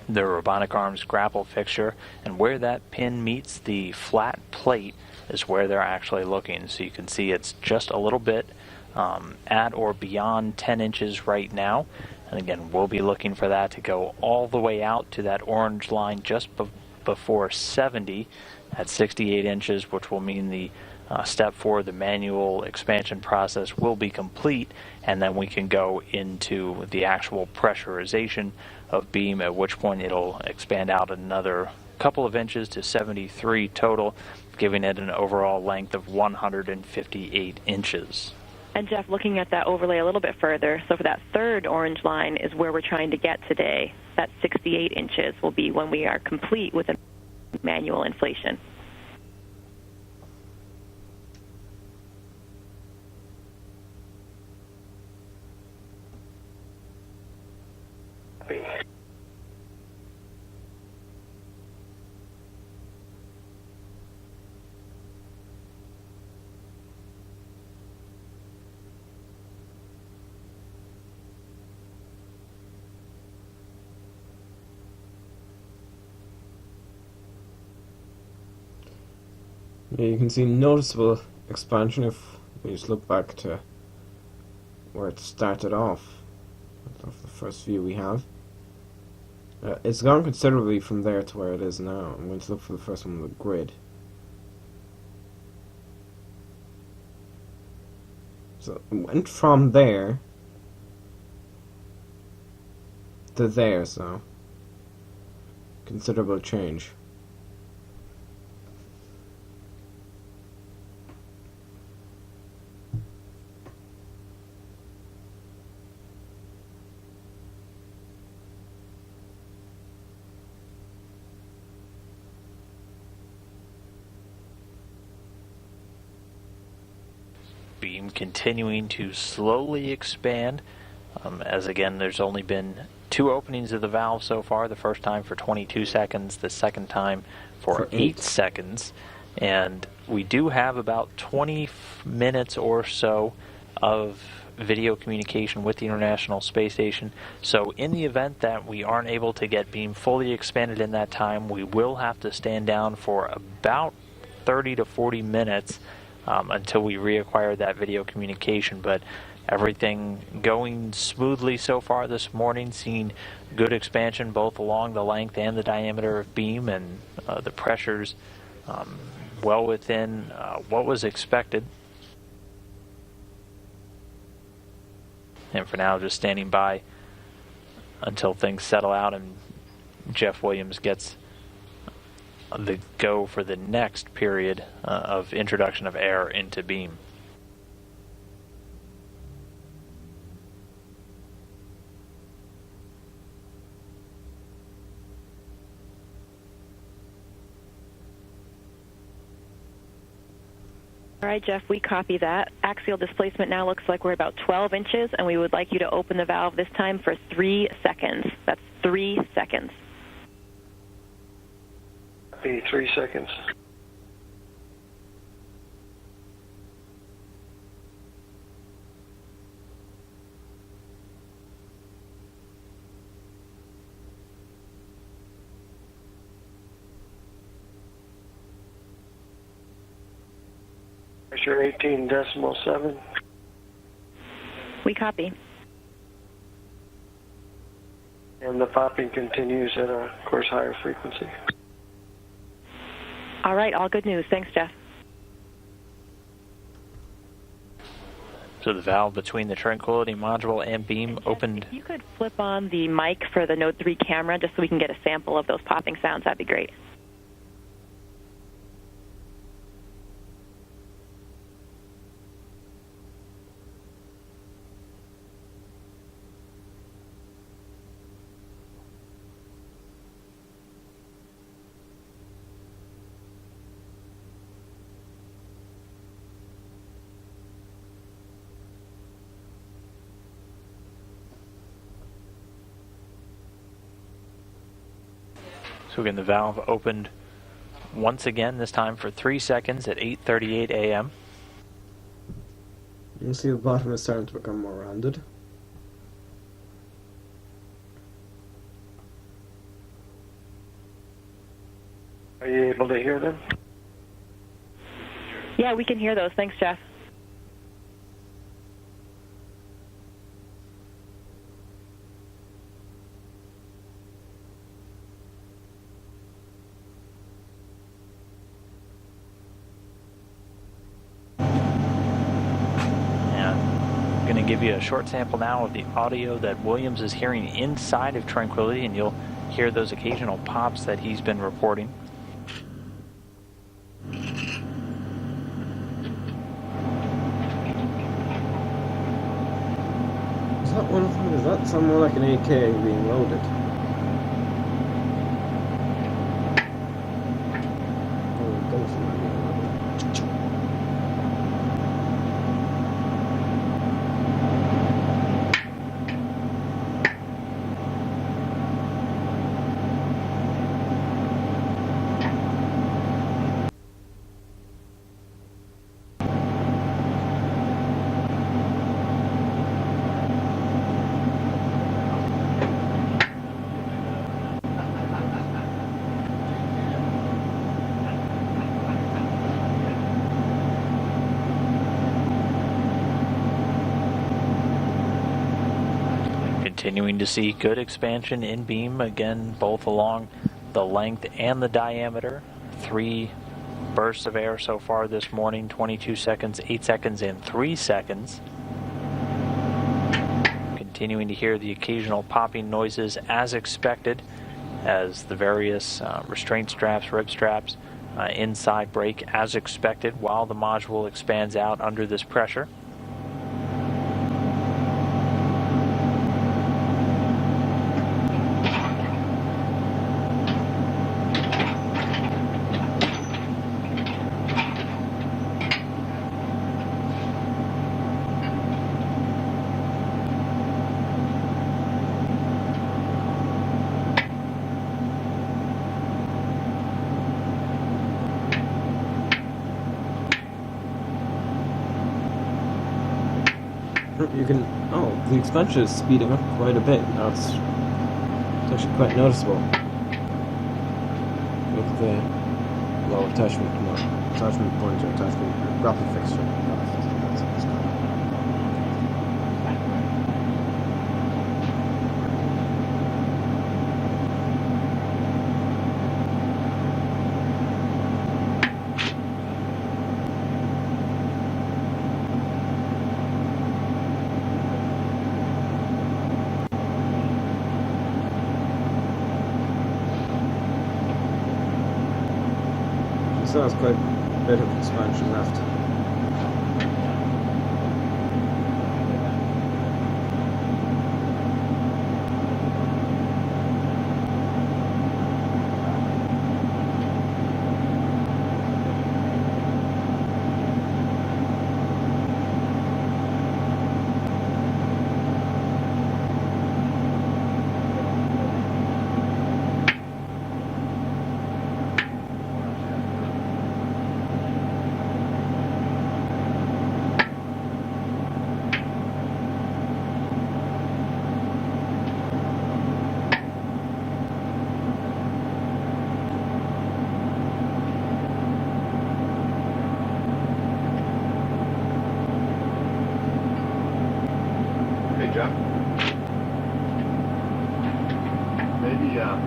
the robotic arm's grapple fixture, and where that pin meets the flat plate is where they're actually looking. So you can see it's just a little bit at or beyond 10 inches right now. And again, we'll be looking for that to go all the way out to that orange line just before 70 at 68 inches, which will mean the step 4, the manual expansion process, will be complete, and then we can go into the actual pressurization of beam, at which point it'll expand out another couple of inches to 73 total, giving it an overall length of 158 inches. And Jeff, looking at that overlay a little bit further, so for that third orange line is where we're trying to get today. That 68 inches will be when we are complete with a manual inflation. Yeah, you can see noticeable expansion if we just look back to where it started off the first view we have. It's gone considerably from there to where it is now. I'm going to look for the first one on the grid. So it went from there to there, so considerable change. Beam continuing to slowly expand, as again there's only been 2 openings of the valve so far, the first time for 22 seconds, the second time for 8 seconds, and we do have about 20 minutes or so of video communication with the International Space Station. So in the event that we aren't able to get beam fully expanded in that time, we will have to stand down for about 30 to 40 minutes until we reacquire that video communication. But everything going smoothly so far this morning, seeing good expansion both along the length and the diameter of beam, and the pressures well within what was expected. And for now, just standing by until things settle out and Jeff Williams gets the go for the next period of introduction of air into beam. All right, Jeff, we copy that. Axial displacement now looks like we're about 12 inches, and we would like you to open the valve this time for 3 seconds. That's 3 seconds. Be 3 seconds. Pressure 18.7. We copy. And the popping continues at a, of course, higher frequency. All right, all good news. Thanks, Jeff. So the valve between the Tranquility module and beam opened. If you could flip on the mic for the Node 3 camera just so we can get a sample of those popping sounds, that'd be great. So again, the valve opened once again, this time for 3 seconds at 8:38 a.m. You can see the bottom is starting to become more rounded. Are you able to hear them? Yeah, we can hear those. Thanks, Jeff. I'm going to give you a short sample now of the audio that Williams is hearing inside of Tranquility, and you'll hear those occasional pops that he's been reporting. Is that one of them? Is that something more like an AK being loaded? Oh, those are being loaded. Continuing to see good expansion in beam, again, both along the length and the diameter. 3 bursts of air so far this morning, 22 seconds, 8 seconds, and 3 seconds. Continuing to hear the occasional popping noises as expected as the various restraint straps, rib straps inside break as expected while the module expands out under this pressure. You can... Oh, the expansion is speeding up quite a bit. Now it's actually quite noticeable. With the low attachment point or attachment grapple fixture. That's what it's called. still has quite a bit of expansion left. Jeff. Maybe at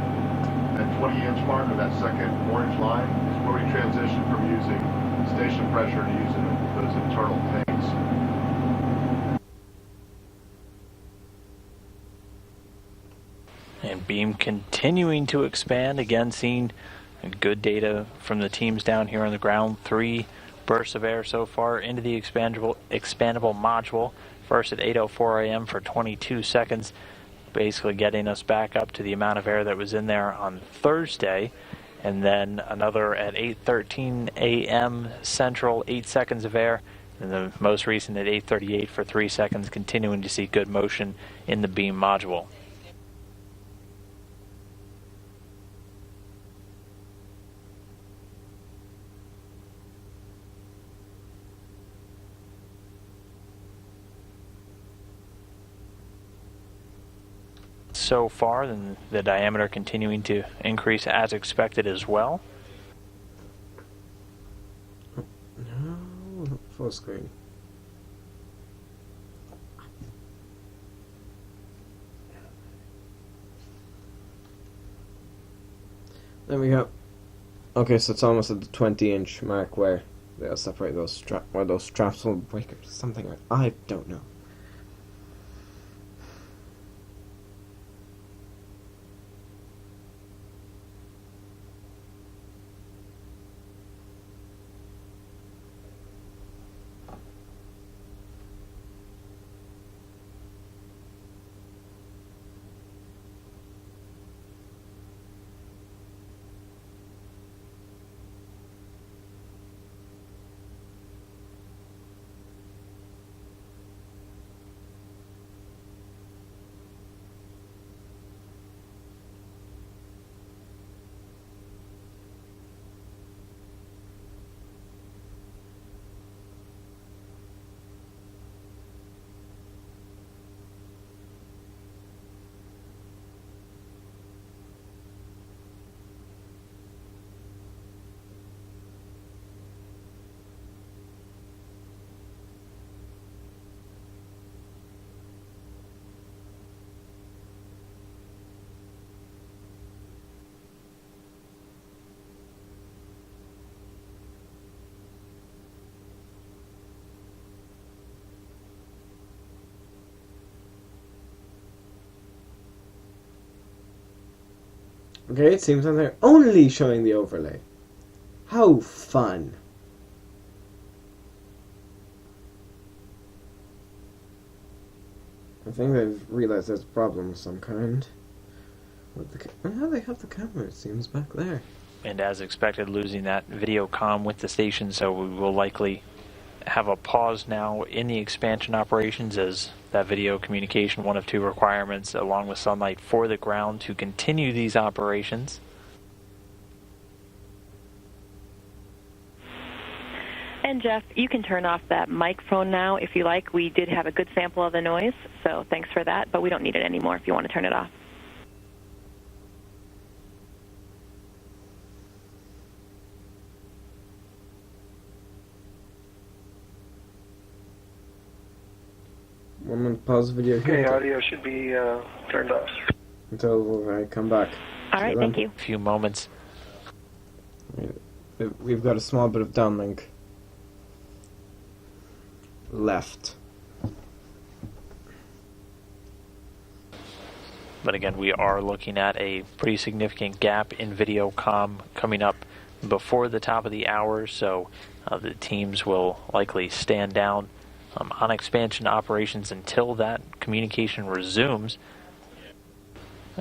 20-inch mark of that second orange line is where we transition from using station pressure to using those internal tanks. And beam continuing to expand, again seeing good data from the teams down here on the ground. 3 bursts of air so far into the expandable module. First at 8:04 a.m. for 22 seconds, basically getting us back up to the amount of air that was in there on Thursday. And then another at 8:13 a.m. Central, 8 seconds of air. And the most recent at 8:38 for 3 seconds, continuing to see good motion in the beam module. So far, and the diameter continuing to increase as expected as well. No, full screen. There we go. Okay, so it's almost at the 20-inch mark where they'll separate those where those straps will break or something. I don't know. Okay, it seems like they're only showing the overlay. How fun. I think they've realized there's a problem of some kind. Now they have the camera, it seems, back there. And as expected, losing that video comm with the station, so we will likely have a pause now in the expansion operations, as that video communication, one of 2 requirements along with sunlight for the ground to continue these operations. And Jeff, you can turn off that microphone now if you like. We did have a good sample of the noise, so thanks for that, but we don't need it anymore if you want to turn it off. I'm going to pause the video here. Okay, audio should be turned off. Until I come back. All right, thank you. A few moments. We've got a small bit of downlink left. But again, we are looking at a pretty significant gap in video comm coming up before the top of the hour, so the teams will likely stand down on expansion operations until that communication resumes.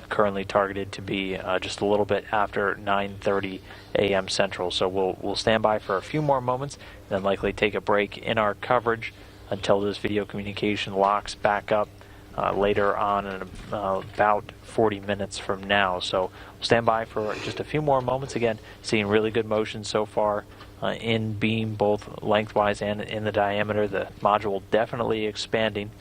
Currently targeted to be just a little bit after 9:30 a.m. Central. So we'll stand by for a few more moments, then likely take a break in our coverage until this video communication locks back up later on in about 40 minutes from now. So we'll stand by for just a few more moments. Again, seeing really good motion so far in beam, both lengthwise and in the diameter. The module definitely expanding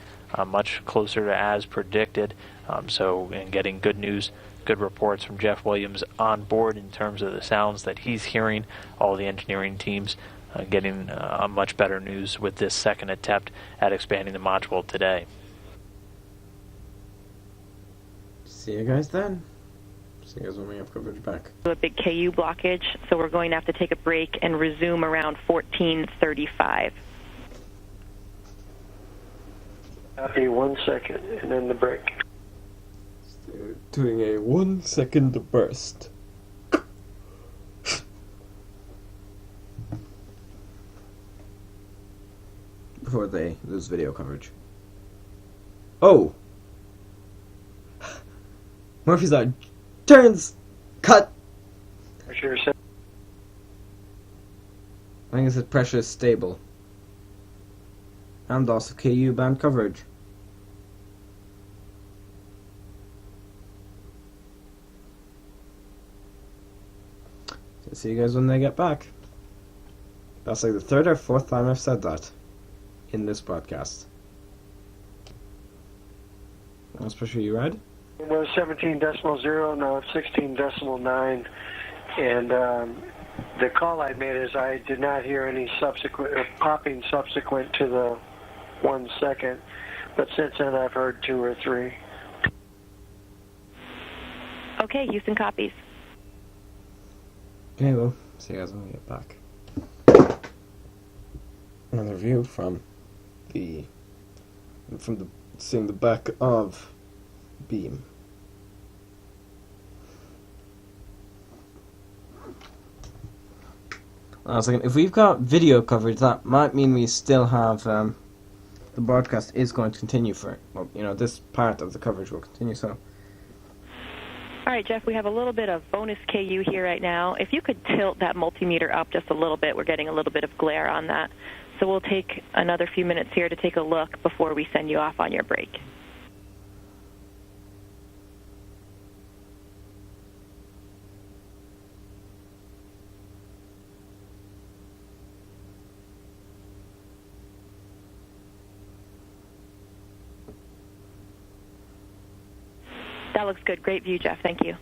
much closer to as predicted. And getting good news, good reports from Jeff Williams on board in terms of the sounds that he's hearing. All the engineering teams getting much better news with this second attempt at expanding the module today. See you guys then. See you guys when we have coverage back. A big KU blockage, so we're going to have to take a break and resume around 14:35. Copy, 1 second, and then the break. Doing a 1 second burst. Before they lose video coverage. Oh! Murphy's Law turns! Cut! Pressure I think it said pressure is stable. And also KU band coverage. So see you guys when they get back. That's like the third or fourth time I've said that in this broadcast. How's pressure you read? It was 17.0, now it's 16.9, and the call I made is I did not hear any subsequent popping subsequent to the 1 second, but since then I've heard 2 or 3. Okay, Houston copies. Okay, well, see you guys when we get back. Another view from seeing the back of beam. I was thinking, if we've got video coverage, that might mean we still have the broadcast is going to continue for, well, this part of the coverage will continue. So. All right, Jeff, we have a little bit of bonus KU here right now. If you could tilt that multimeter up just a little bit, we're getting a little bit of glare on that. So we'll take another few minutes here to take a look before we send you off on your break. That looks good. Great view, Jeff. Thank you.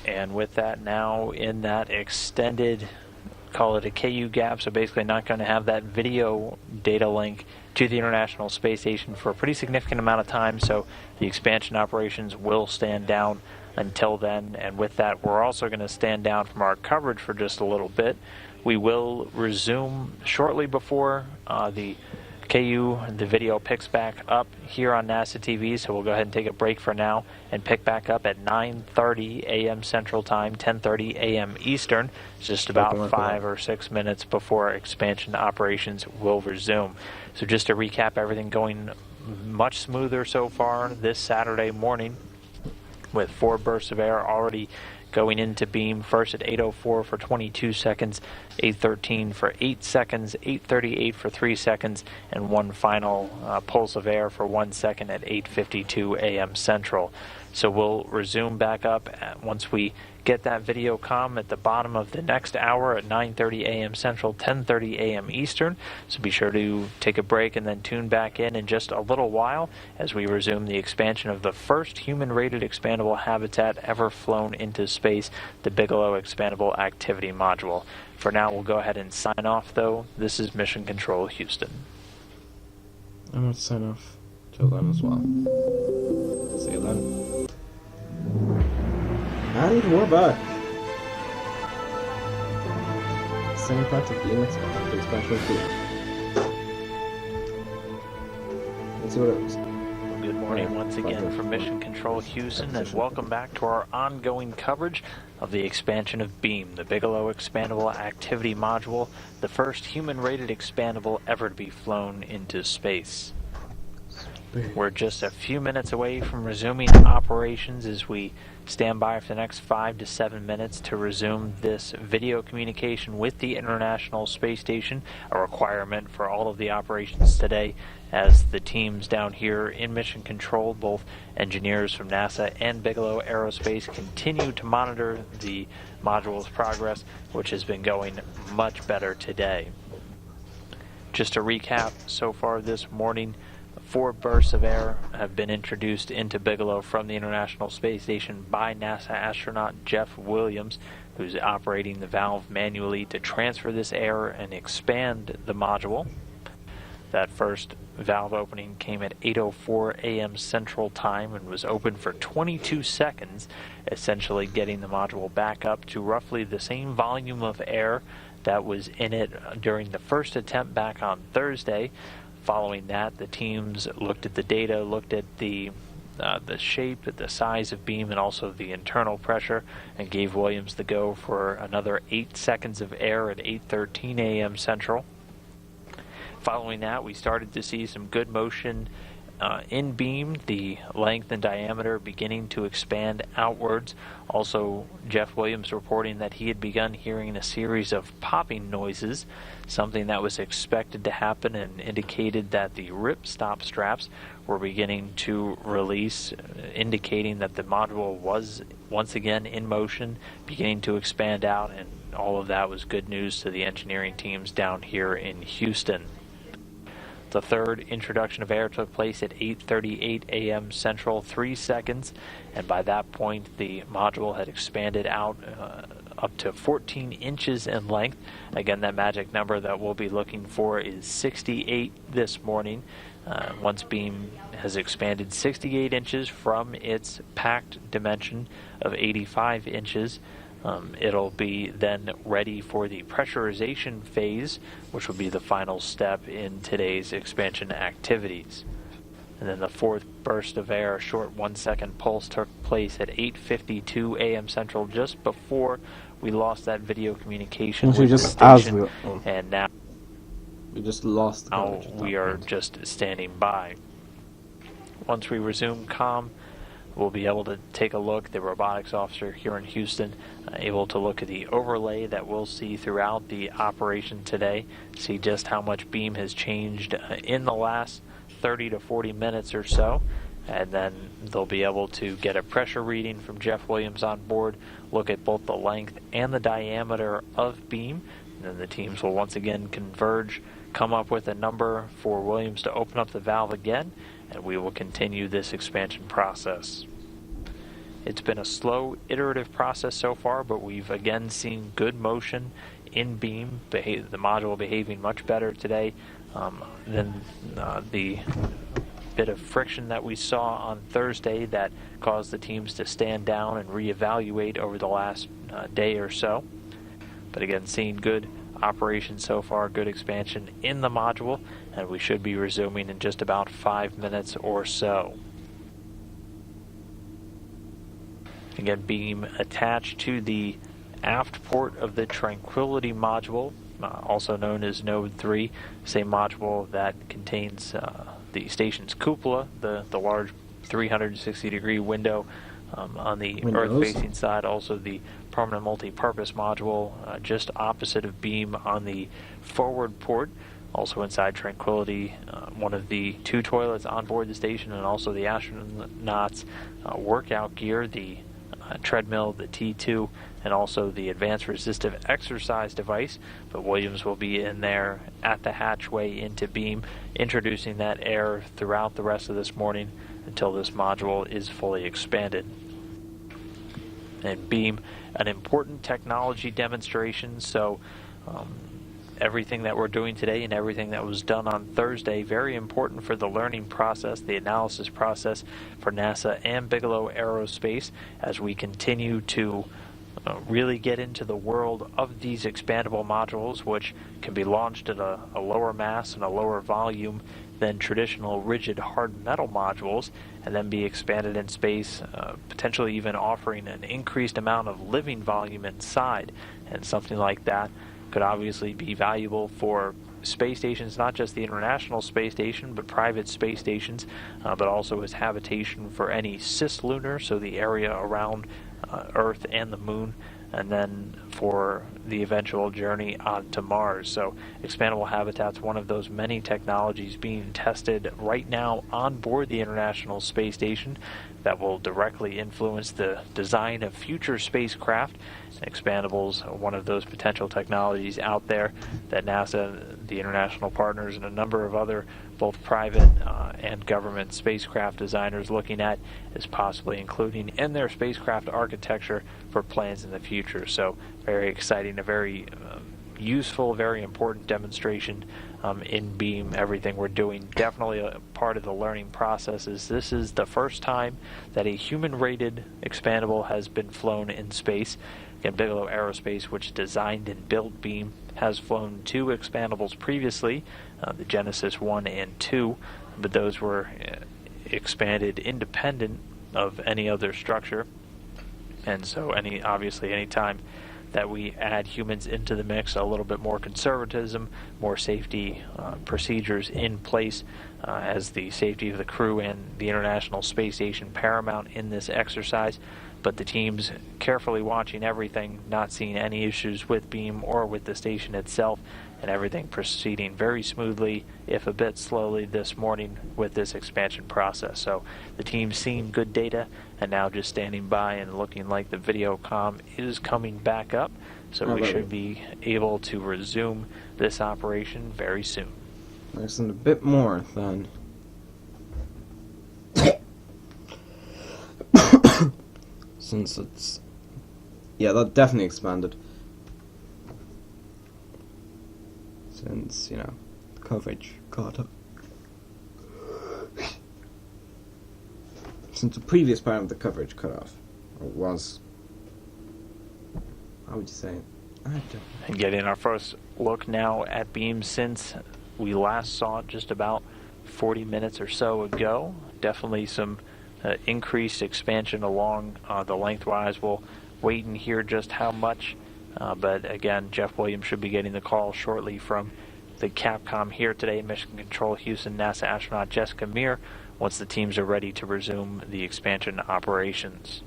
And with that now in that extended, call it a KU gap, so basically not going to have that video data link to the International Space Station for a pretty significant amount of time, so the expansion operations will stand down until then. And with that, we're also going to stand down from our coverage for just a little bit. We will resume shortly before the video picks back up here on NASA TV, so we'll go ahead and take a break for now and pick back up at 9:30 a.m. Central Time, 10:30 a.m. Eastern. It's just about 5 or 6 minutes before expansion operations will resume. So just to recap, everything going much smoother so far this Saturday morning, with 4 bursts of air already going into beam, first at 8:04 for 22 seconds, 8:13 for 8 seconds, 8:38 for 3 seconds, and one final pulse of air for 1 second at 8:52 a.m. Central. So we'll resume back up once we get that video comm at the bottom of the next hour at 9:30 a.m. Central, 10:30 a.m. Eastern. So be sure to take a break and then tune back in just a little while as we resume the expansion of the first human-rated expandable habitat ever flown into space, the Bigelow Expandable Activity Module. For now, we'll go ahead and sign off, though. This is Mission Control Houston. I'm going to sign off till then as well. See you then. And we're back. Same practice beam expansion too. Let's see what it was. Good morning once again from Mission Control Houston, and welcome back to our ongoing coverage of the expansion of BEAM, the Bigelow Expandable Activity Module, the first human-rated expandable ever to be flown into space. We're just a few minutes away from resuming operations as we stand by for the next 5 to 7 minutes to resume this video communication with the International Space Station, a requirement for all of the operations today as the teams down here in Mission Control, both engineers from NASA and Bigelow Aerospace, continue to monitor the module's progress, which has been going much better today. Just to recap, so far this morning, 4 bursts of air have been introduced into Bigelow from the International Space Station by NASA astronaut Jeff Williams, who's operating the valve manually to transfer this air and expand the module. That first valve opening came at 8:04 a.m. Central Time and was open for 22 seconds, essentially getting the module back up to roughly the same volume of air that was in it during the first attempt back on Thursday. Following that, the teams looked at the data, looked at the shape, the size of beam, and also the internal pressure, and gave Williams the go for another 8 seconds of air at 8:13 a.m. Central. Following that, we started to see some good motion in beam, the length and diameter beginning to expand outwards. Also, Jeff Williams reporting that he had begun hearing a series of popping noises, something that was expected to happen, and indicated that the ripstop straps were beginning to release, indicating that the module was once again in motion, beginning to expand out, and all of that was good news to the engineering teams down here in Houston. The third introduction of air took place at 8:38 a.m. Central, 3 seconds, and by that point the module had expanded out up to 14 inches in length. Again, that magic number that we'll be looking for is 68 this morning. Once beam has expanded 68 inches from its packed dimension of 85 inches, it'll be then ready for the pressurization phase, which will be the final step in today's expansion activities. And then the fourth burst of air, a short 1 second pulse, took place at 8:52 a.m. Central, just before we lost that video communication with the station, and now we just lost. We are just standing by. Once we resume comm, we'll be able to take a look, the robotics officer here in Houston, able to look at the overlay that we'll see throughout the operation today, see just how much beam has changed in the last 30 to 40 minutes or so, and then they'll be able to get a pressure reading from Jeff Williams on board, look at both the length and the diameter of beam, and then the teams will once again converge, come up with a number for Williams to open up the valve again, and we will continue this expansion process. It's been a slow, iterative process so far, but we've again seen good motion in beam, the module behaving much better today than the bit of friction that we saw on Thursday that caused the teams to stand down and reevaluate over the last day or so. But again, seeing good operation so far, good expansion in the module, and we should be resuming in just about 5 minutes or so. Again, beam attached to the aft port of the Tranquility module, also known as Node 3, same module that contains the station's cupola, the large 360-degree window On the Windows. Earth-facing side, also the permanent multi-purpose module just opposite of beam on the forward port. Also inside Tranquility, one of the 2 toilets on board the station, and also the astronauts' workout gear, the treadmill, the T2, and also the advanced resistive exercise device. But Williams will be in there at the hatchway into beam, introducing that air throughout the rest of this morning until this module is fully expanded. And beam, an important technology demonstration, so everything that we're doing today and everything that was done on Thursday, very important for the learning process, the analysis process for NASA and Bigelow Aerospace as we continue to really get into the world of these expandable modules, which can be launched at a lower mass and a lower volume than traditional rigid hard metal modules, and then be expanded in space, potentially even offering an increased amount of living volume inside. And something like that could obviously be valuable for space stations, not just the International Space Station, but private space stations, but also as habitation for any cislunar, so the area around Earth and the Moon, and then for the eventual journey onto Mars. So expandable habitat's one of those many technologies being tested right now on board the International Space Station that will directly influence the design of future spacecraft. Expandables are one of those potential technologies out there that NASA, the international partners, and a number of other both private and government spacecraft designers looking at is possibly including in their spacecraft architecture for plans in the future. So very exciting, a very useful, very important demonstration in beam. Everything we're doing, definitely a part of the learning process, is this is the first time that a human-rated expandable has been flown in space. Again, Bigelow Aerospace, which designed and built beam, has flown 2 expandables previously, the Genesis 1 and 2, but those were expanded independent of any other structure. And so obviously any time that we add humans into the mix, a little bit more conservatism, more safety procedures in place, as the safety of the crew and the International Space Station paramount in this exercise. But the team's carefully watching everything, not seeing any issues with beam or with the station itself, and everything proceeding very smoothly, if a bit slowly, this morning with this expansion process. So the team's seeing good data, and now just standing by and looking like the video comm is coming back up. So we should be able to resume this operation very soon. There's a bit more than since it's, yeah, that definitely expanded since, you know, the coverage got up. Since the previous part of the coverage cut off, or was, how would you say it? And getting our first look now at beam since we last saw it just about 40 minutes or so ago. Definitely some increased expansion along the lengthwise. We'll wait and hear just how much, but again, Jeff Williams should be getting the call shortly from the Capcom here today in Mission Control Houston. NASA astronaut Jessica Meir, once the teams are ready to resume the expansion operations.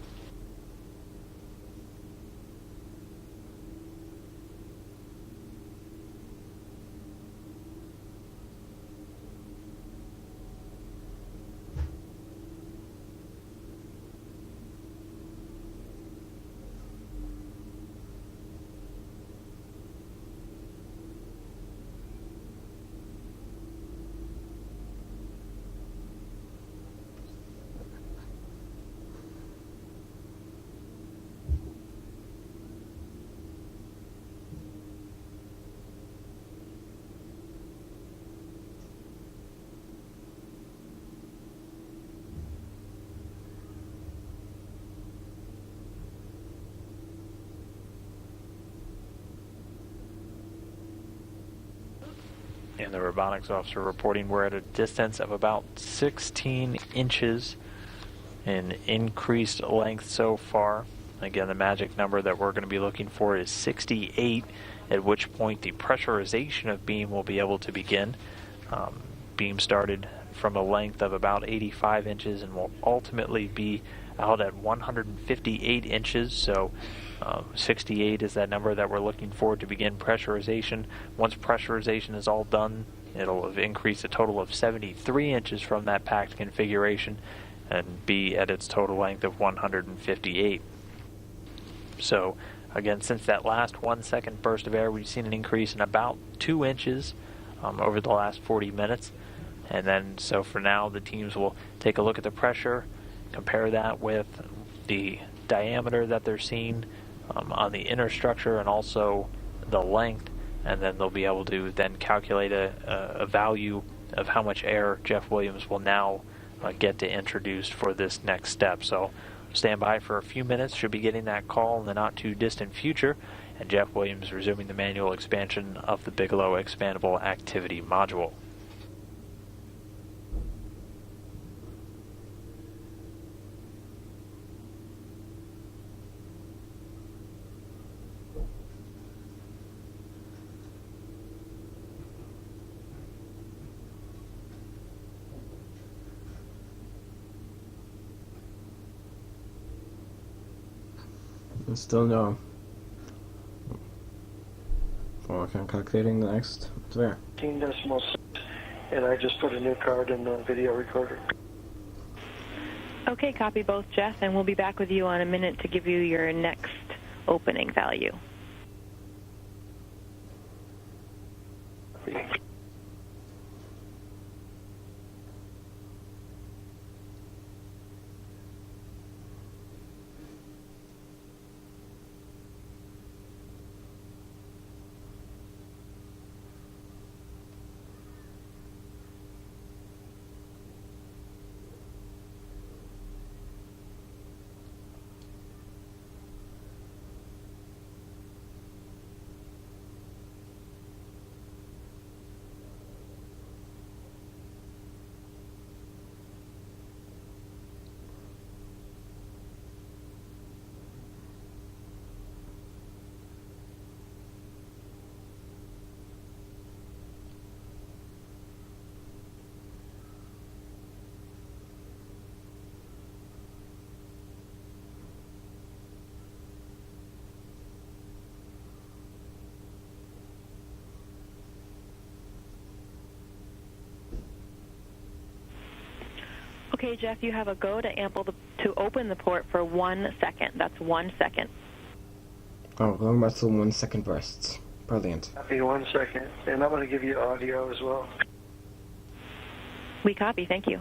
And the robotics officer reporting we're at a distance of about 16 inches in increased length so far. Again, the magic number that we're going to be looking for is 68, at which point the pressurization of beam will be able to begin. Beam started from a length of about 85 inches and will ultimately be out at 158 inches. So 68 is that number that we're looking for to begin pressurization. Once pressurization is all done, it'll have increased a total of 73 inches from that packed configuration and be at its total length of 158. So again, since that last 1 second burst of air, we've seen an increase in about 2 inches over the last 40 minutes. And then, so for now, the teams will take a look at the pressure, compare that with the diameter that they're seeing on the inner structure and also the length, and then they'll be able to then calculate a value of how much air Jeff Williams will now get to introduce for this next step. So stand by for a few minutes, should be getting that call in the not too distant future, and Jeff Williams resuming the manual expansion of the Bigelow Expandable Activity Module. And still no. Okay, I'm calculating the next. It's there. 18.6, and I just put a new card in the video recorder. Okay, copy both, Jeff, and we'll be back with you in a minute to give you your next opening value. Okay, Jeff, you have a go to open the port for 1 second. That's 1 second. Oh, going back to 1 second bursts. Brilliant. Copy 1 second, and I'm going to give you audio as well. We copy, thank you.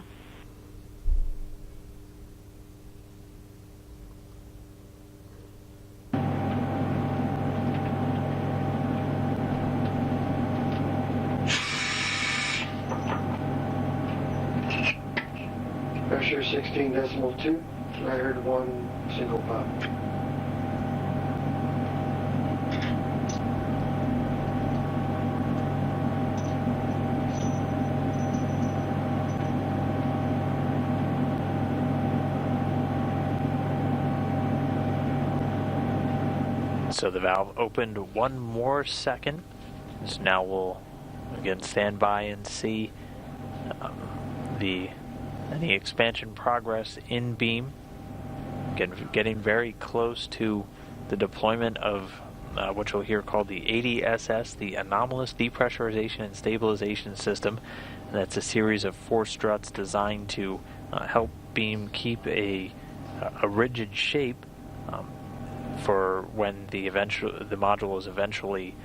Pressure 16.2. I heard one single pop. So the valve opened 1 more second. So now we'll again stand by and see any expansion progress in beam. Getting very close to the deployment of what you'll hear called the ADSS, the Anomalous Depressurization and Stabilization System. And that's a series of 4 struts designed to help beam keep a rigid shape for when the module is eventually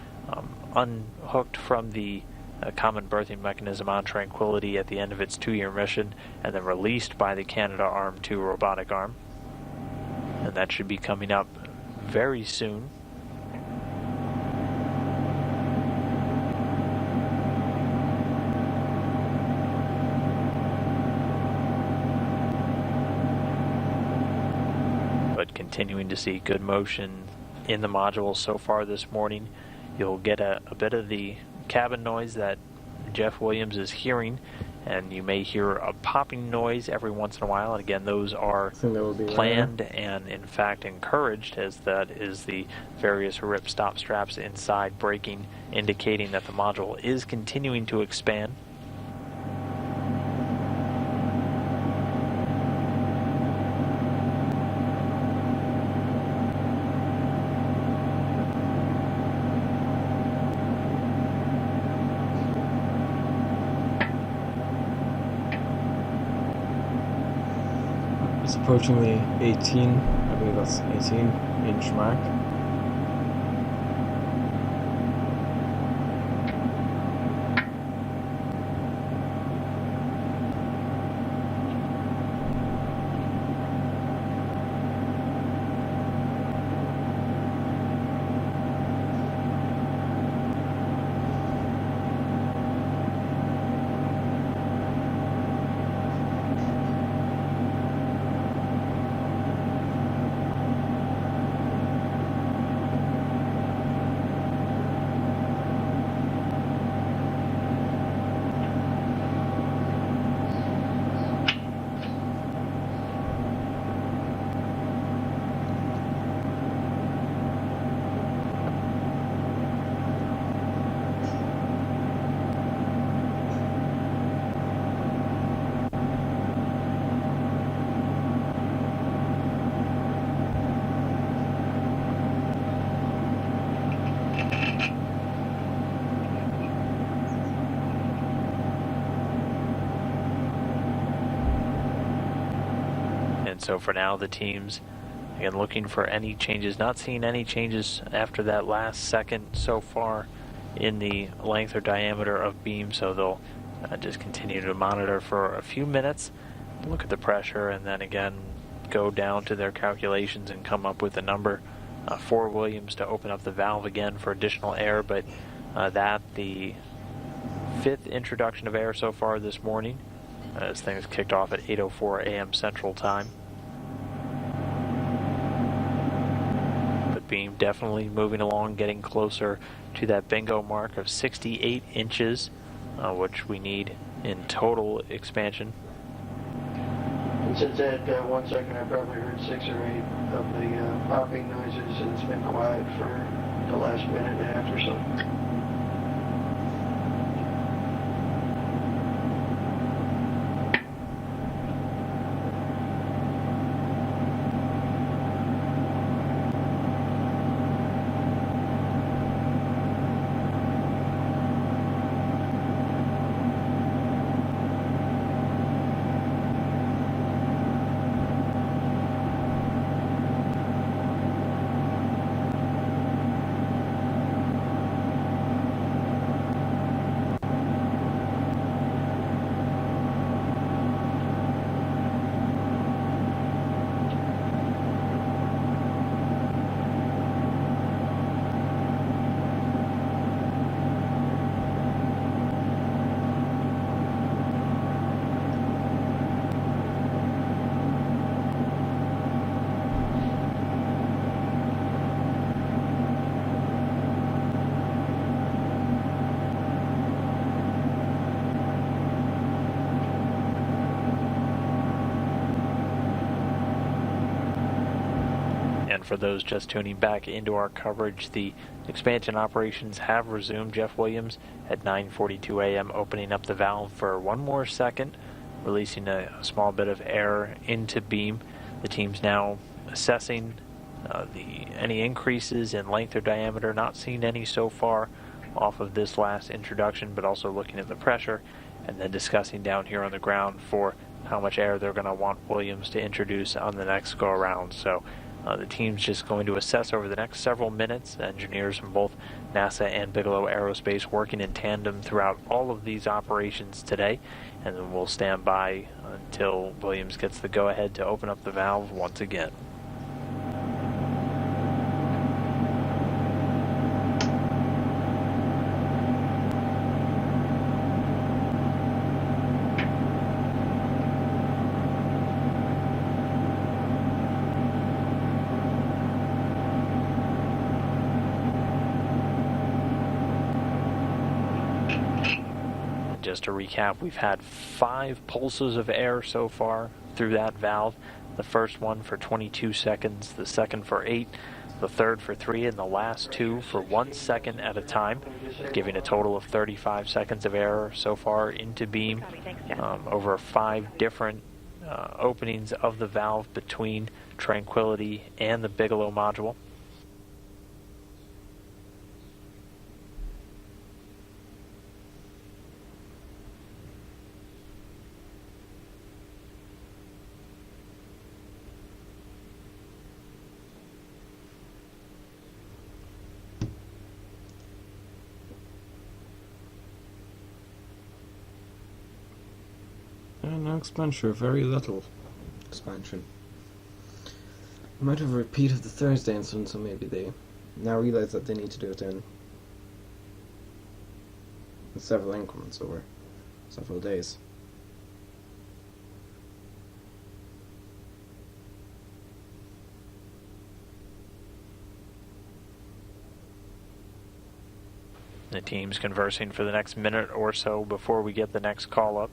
unhooked from the common berthing mechanism on Tranquility at the end of its 2-year mission, and then released by the Canadarm2 robotic arm. And that should be coming up very soon. But continuing to see good motion in the module so far this morning. You'll get a bit of the cabin noise that Jeff Williams is hearing, and you may hear a popping noise every once in a while, and again those are planned and in fact encouraged, as that is the various rip stop straps inside braking, indicating that the module is continuing to expand. approaching the 18, I believe that's 18-inch mark. And so for now, the teams, again, looking for any changes, not seeing any changes after that last second so far in the length or diameter of beam, so they'll just continue to monitor for a few minutes, look at the pressure, and then again go down to their calculations and come up with a number for Williams to open up the valve again for additional air. But the fifth introduction of air so far this morning, as things kicked off at 8:04 a.m. Central Time. But beam definitely moving along, getting closer to that bingo mark of 68 inches, which we need in total expansion. And since that 1 second, I probably heard 6 or 8 of the popping noises, and it's been quiet for the last minute and a half or so. For those just tuning back into our coverage, the expansion operations have resumed. Jeff Williams at 9:42 a.m. opening up the valve for one more second, releasing a small bit of air into beam. The team's now assessing any increases in length or diameter, not seeing any so far off of this last introduction, but also looking at the pressure and then discussing down here on the ground for how much air they're going to want Williams to introduce on the next go around. So the team's just going to assess over the next several minutes. Engineers from both NASA and Bigelow Aerospace working in tandem throughout all of these operations today, and then we'll stand by until Williams gets the go-ahead to open up the valve once again. Just to recap, we've had 5 pulses of air so far through that valve. The first one for 22 seconds, the second for 8, the third for 3, and the last 2 for 1 second at a time, giving a total of 35 seconds of air so far into beam, over 5 different openings of the valve between Tranquility and the Bigelow module. no expansion, very little expansion. I might have a repeat of the Thursday incident, so maybe they now realise that they need to do it in several increments over several days. The team's conversing for the next minute or so before we get the next call up.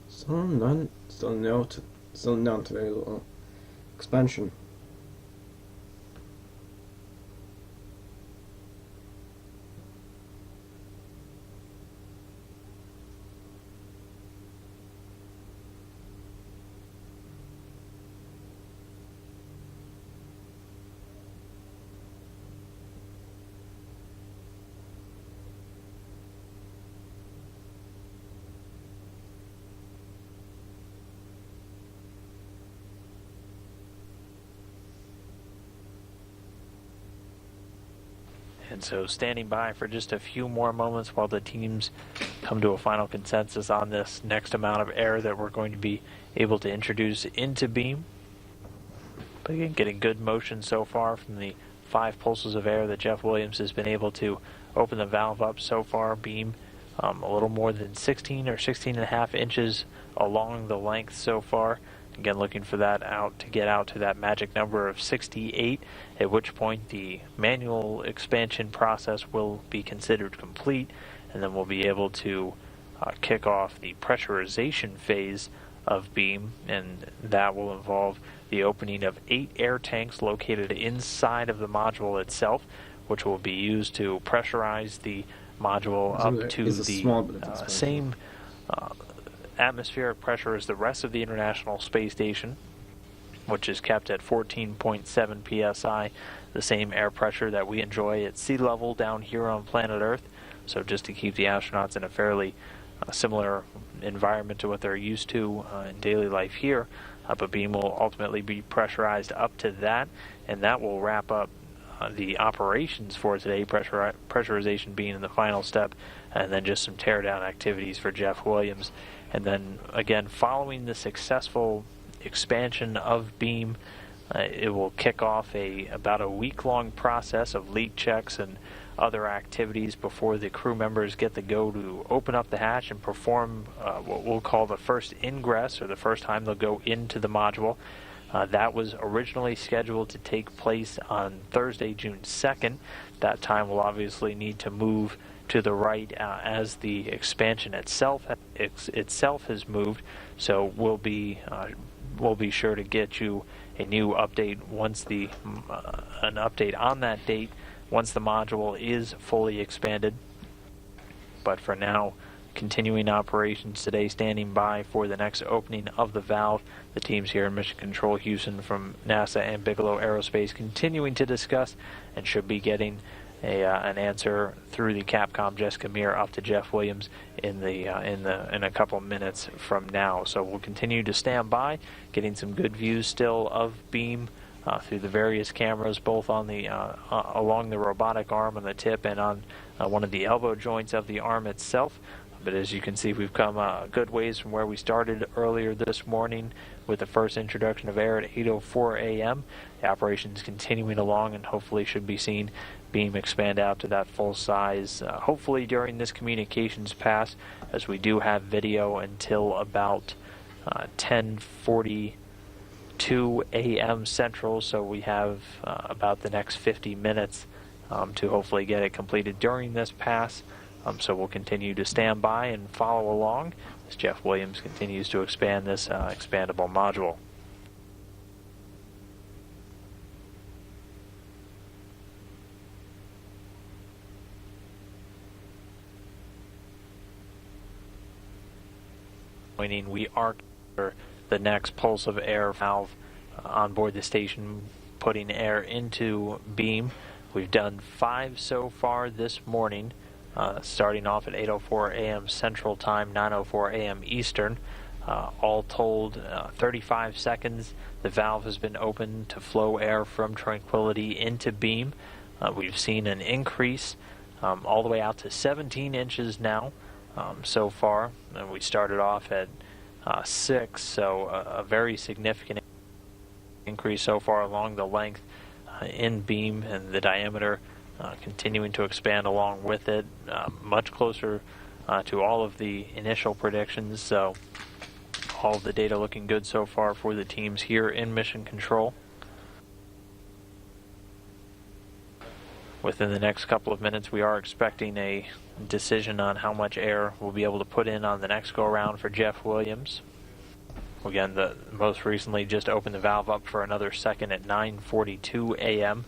Still none to very little expansion. And so standing by for just a few more moments while the teams come to a final consensus on this next amount of air that we're going to be able to introduce into beam. But again, getting good motion so far from the 5 pulses of air that Jeff Williams has been able to open the valve up so far. Beam a little more than 16 or 16 and a half inches along the length so far. Again, looking for that out to get out to that magic number of 68, at which point the manual expansion process will be considered complete, and then we'll be able to kick off the pressurization phase of beam, and that will involve the opening of 8 air tanks located inside of the module itself, which will be used to pressurize the module up to the same atmospheric pressure as the rest of the International Space Station, which is kept at 14.7 psi, the same air pressure that we enjoy at sea level down here on planet Earth. So just to keep the astronauts in a fairly similar environment to what they're used to in daily life here. But beam will ultimately be pressurized up to that, and that will wrap up the operations for today, pressurization being in the final step, and then just some teardown activities for Jeff Williams. And then again, following the successful expansion of beam, it will kick off about a week-long process of leak checks and other activities before the crew members get the go to open up the hatch and perform what we'll call the first ingress, or the first time they'll go into the module. That was originally scheduled to take place on Thursday, June 2nd. That time will obviously need to move to the right as the expansion itself has moved. So we'll be sure to get you a new update once an update on that date once the module is fully expanded. But for now, continuing operations today, standing by for the next opening of the valve. The teams here in Mission Control Houston from NASA and Bigelow Aerospace continuing to discuss, and should be getting an answer through the Capcom Jessica Meir up to Jeff Williams in a couple minutes from now. So we'll continue to stand by, getting some good views still of beam through the various cameras, both on the along the robotic arm on the tip and on one of the elbow joints of the arm itself. But as you can see, we've come a good ways from where we started earlier this morning with the first introduction of air at 8:04 a.m. The operation is continuing along and hopefully should be seen beam expand out to that full size, hopefully during this communications pass, as we do have video until about 10:42 a.m. Central, so we have about the next 50 minutes to hopefully get it completed during this pass. So we'll continue to stand by and follow along as Jeff Williams continues to expand this expandable module. We are the next pulse of air valve on board the station, putting air into beam. We've done 5 so far this morning. Starting off at 8:04 a.m. Central Time, 9:04 a.m. Eastern. All told, 35 seconds. The valve has been opened to flow air from Tranquility into beam. We've seen an increase all the way out to 17 inches now so far. And we started off at 6, so a very significant increase so far along the length in beam, and the diameter continuing to expand along with it, much closer to all of the initial predictions. So all of the data looking good so far for the teams here in Mission Control. Within the next couple of minutes, we are expecting a decision on how much air we'll be able to put in on the next go-around for Jeff Williams. Again, the most recently just opened the valve up for another second at 9:42 a.m.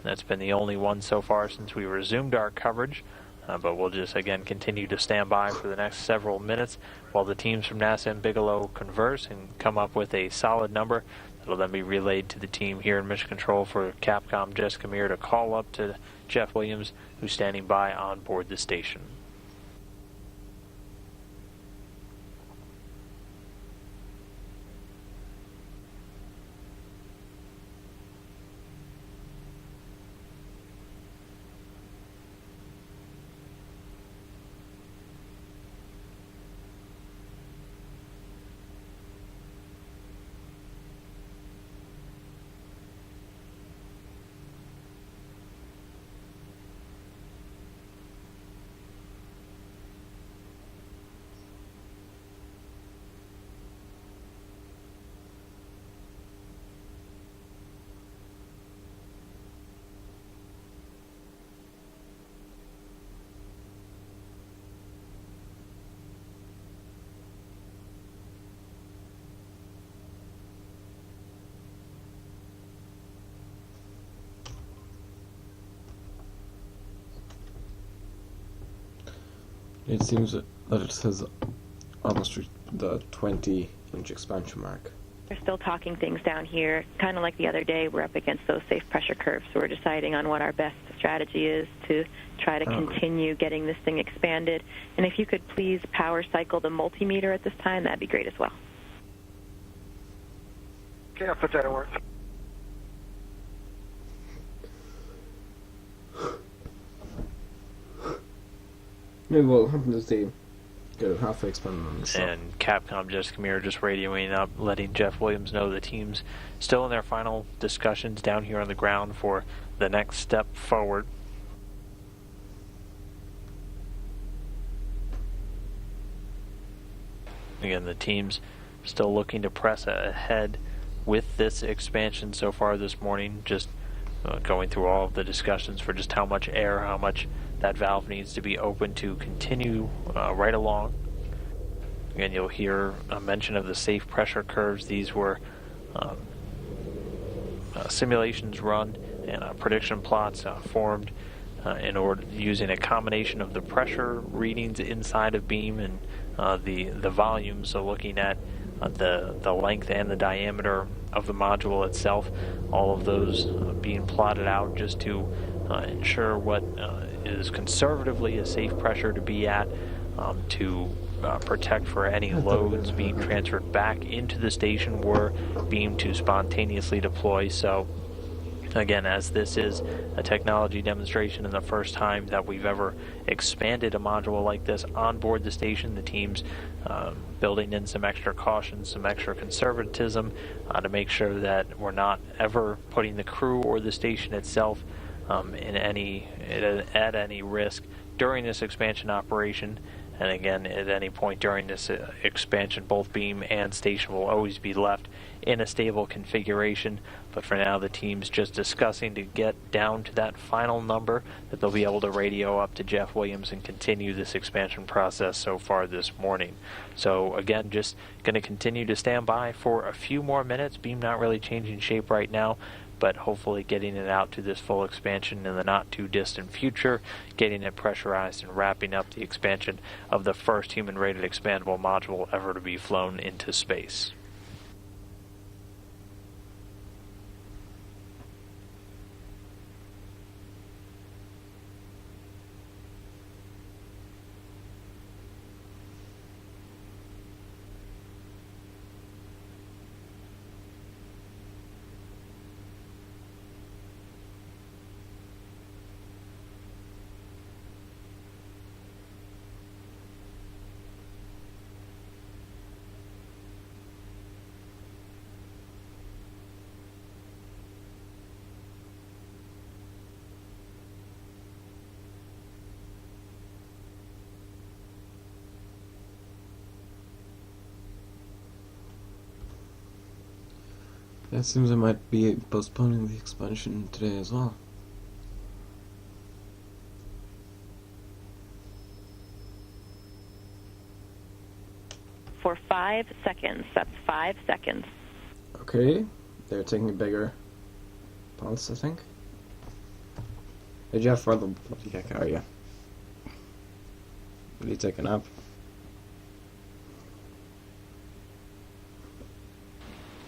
That's been the only one so far since we resumed our coverage, but we'll just again continue to stand by for the next several minutes while the teams from NASA and Bigelow converse and come up with a solid number that'll then be relayed to the team here in Mission Control for Capcom Jessica Meir to call up to Jeff Williams, who's standing by on board the station. It seems that it has almost reached the 20-inch expansion mark. We're still talking things down here. Kind of like the other day, we're up against those safe pressure curves, so we're deciding on what our best strategy is to try to continue getting this thing expanded. And if you could please power cycle the multimeter at this time, that'd be great as well. Okay, I'll put that in work. Maybe what happened is they get it halfway expanded on the shop. And Capcom Jessica Meir just radioing up, letting Jeff Williams know the team's still in their final discussions down here on the ground for the next step forward. Again, the team's still looking to press ahead with this expansion so far this morning, just going through all of the discussions for just how much air, how much that valve needs to be open to continue right along. Again, you'll hear a mention of the safe pressure curves. These were simulations run and prediction plots formed in order using a combination of the pressure readings inside of beam and the volume. So looking at the length and the diameter of the module itself, all of those being plotted out just to ensure what is conservatively a safe pressure to be at to protect for any loads being transferred back into the station were beamed to spontaneously deploy. So Again, as this is a technology demonstration and the first time that we've ever expanded a module like this on board the station, the team's building in some extra caution, some extra conservatism to make sure that we're not ever putting the crew or the station itself at any risk during this expansion operation. And again, at any point during this expansion, both beam and station will always be left in a stable configuration. But for now, the team's just discussing to get down to that final number that they'll be able to radio up to Jeff Williams and continue this expansion process so far this morning. So again, just going to continue to stand by for a few more minutes. Beam not really changing shape right now, but hopefully getting it out to this full expansion in the not too distant future, getting it pressurized and wrapping up the expansion of the first human-rated expandable module ever to be flown into space. It seems I might be postponing the expansion today as well. For 5 seconds. That's 5 seconds. Okay, they're taking a bigger pulse, I think. Hey Jeff, where the bloody heck are you? Will you take a nap?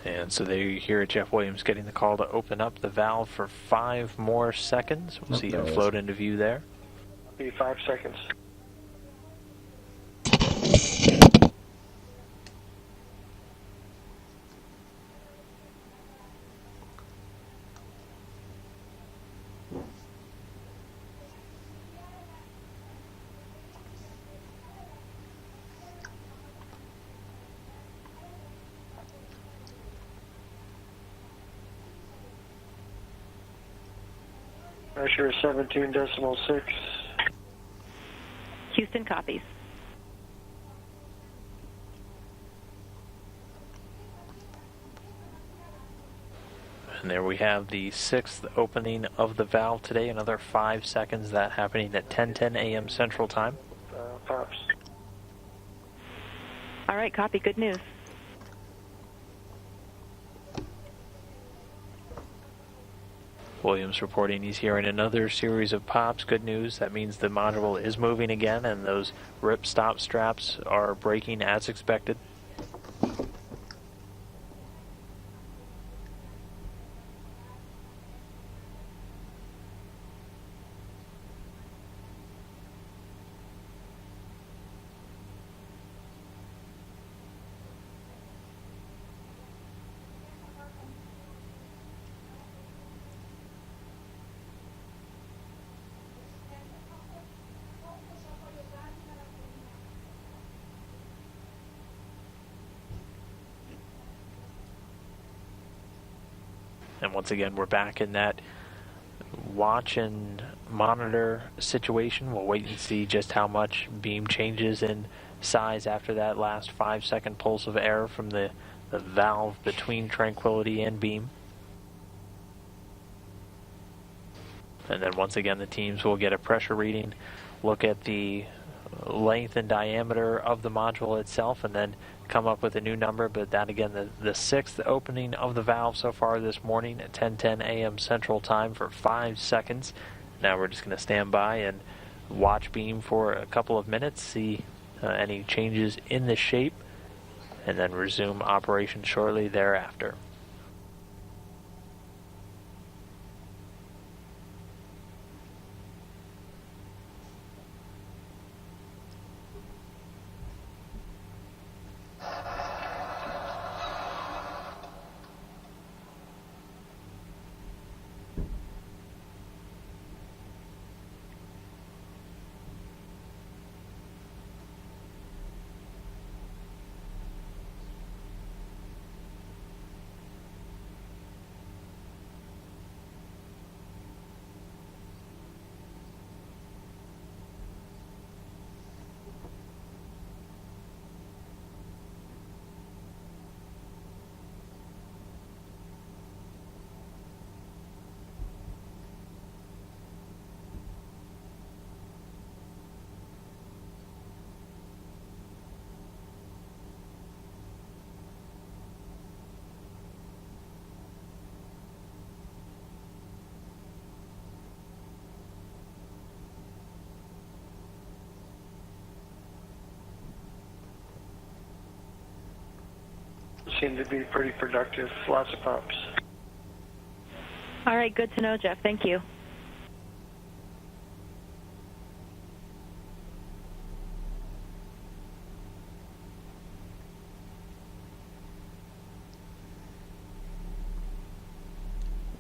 And so there you hear Jeff Williams getting the call to open up the valve for 5 more seconds. We'll see him float into view there. Be 5 seconds. Pressure 17.6. Houston copies. And there we have the 6th opening of the valve today. Another 5 seconds, that happening at 10:10 a.m. Central Time. Pops. All right, copy. Good news. Williams reporting he's hearing another series of pops. Good news. That means the module is moving again, and those rip-stop straps are breaking as expected. And once again, we're back in that watch and monitor situation. We'll wait and see just how much beam changes in size after that last 5-second pulse of air from the valve between Tranquility and beam. And then once again, the teams will get a pressure reading, look at the length and diameter of the module itself, and then come up with a new number. But that again, the 6th opening of the valve so far this morning at 10:10 a.m. Central Time for 5 seconds. Now we're just going to stand by and watch beam for a couple of minutes, see any changes in the shape, and then resume operation shortly thereafter. seem to be pretty productive. Lots of pops. All right, good to know, Jeff. Thank you.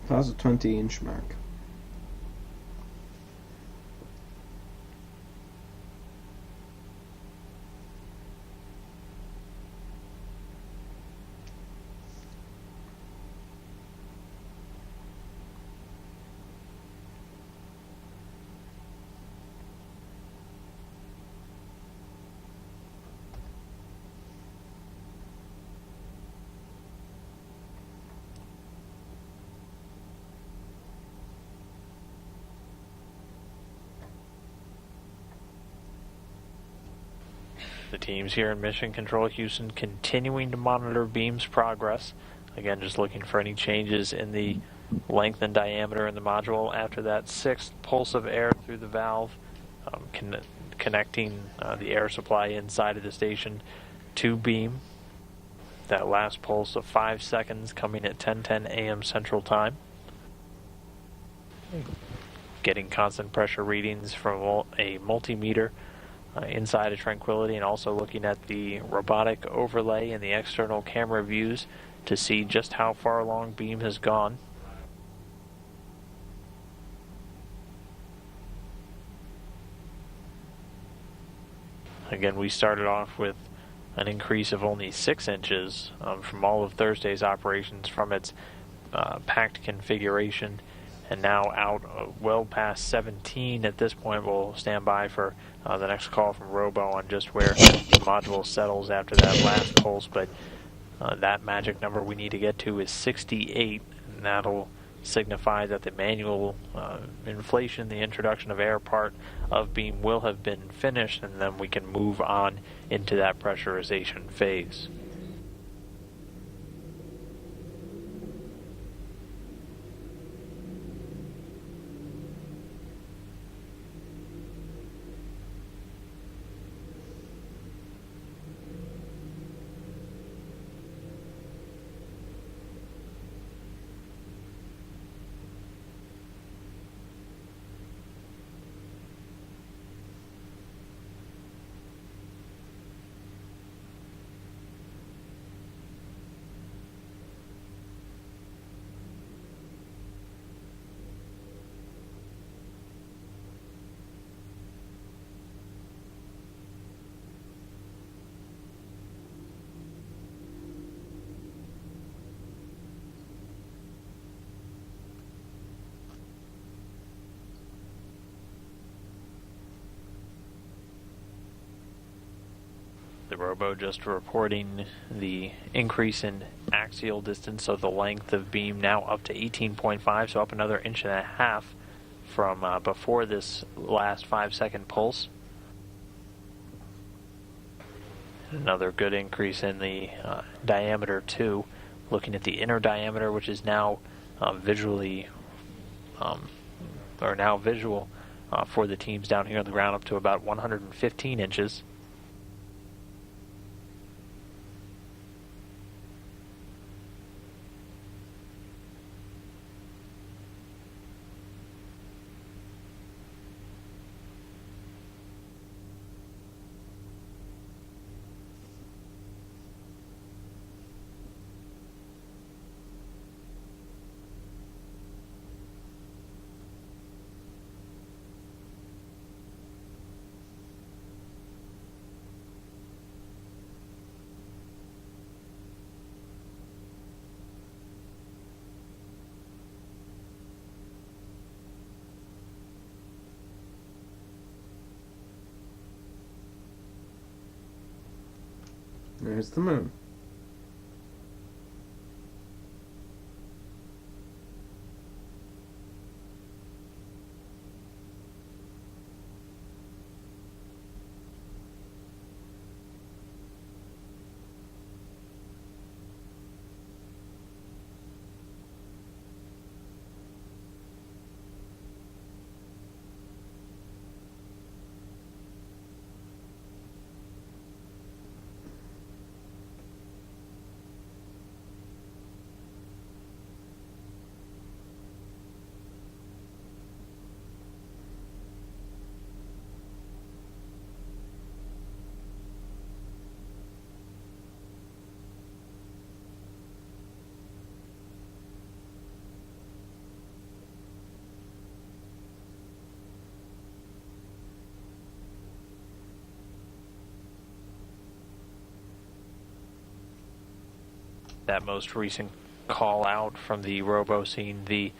Past the 20-inch mark. The teams here in Mission Control Houston continuing to monitor beam's progress. Again, just looking for any changes in the length and diameter in the module after that sixth pulse of air through the valve, connecting the air supply inside of the station to beam. That last pulse of 5 seconds coming at 10:10 a.m. Central Time. Getting constant pressure readings from a multimeter inside of Tranquility, and also looking at the robotic overlay and the external camera views to see just how far along beam has gone. Again, we started off with an increase of only 6 inches from all of Thursday's operations from its packed configuration, and now out well past 17 at this point. We'll stand by for the next call from Robo on just where the module settles after that last pulse, but that magic number we need to get to is 68, and that'll signify that the manual inflation, the introduction of air part of beam will have been finished, and then we can move on into that pressurization phase. The Robo just reporting the increase in axial distance, so the length of beam now up to 18.5, so up another 1.5 inches from before this last 5-second pulse. Another good increase in the diameter too. Looking at the inner diameter, which is now visual for the teams down here on the ground, up to about 115 inches. There's the moon. that most recent call out from the robo, seeing the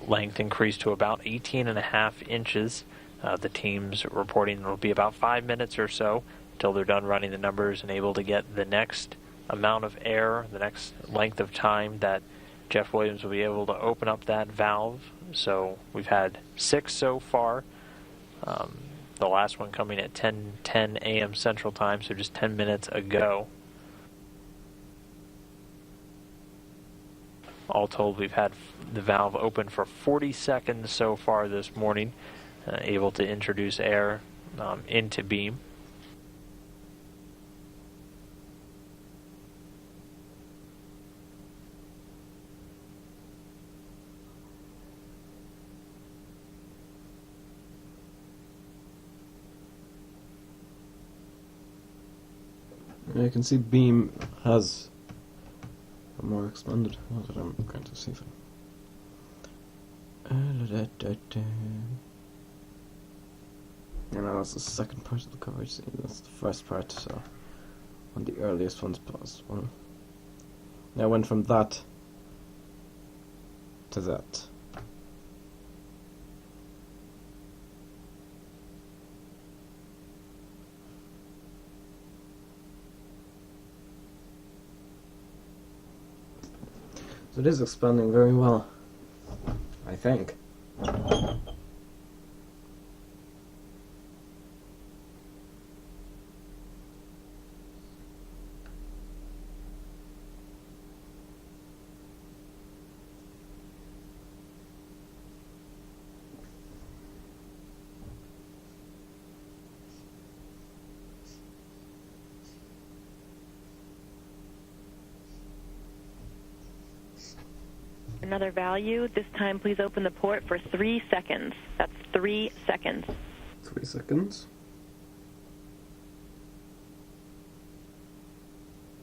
length increase to about 18.5 inches. The team's reporting it'll be about 5 minutes or so until they're done running the numbers and able to get the next amount of air, the next length of time that Jeff Williams will be able to open up that valve. So we've had 6 so far. The last one coming at 10:10 a.m. Central Time, so just 10 minutes ago. All told, we've had the valve open for 40 seconds so far this morning, able to introduce air into beam. You can see beam has a more expanded. What did I'm going to see? That's the second part of the coverage. See, that's the first part, so one of the earliest ones possible. Now I went from that to that. So it is expanding very well, I think. Another value. This time, please open the port for 3 seconds. That's 3 seconds. 3 seconds.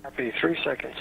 Copy, 3 seconds.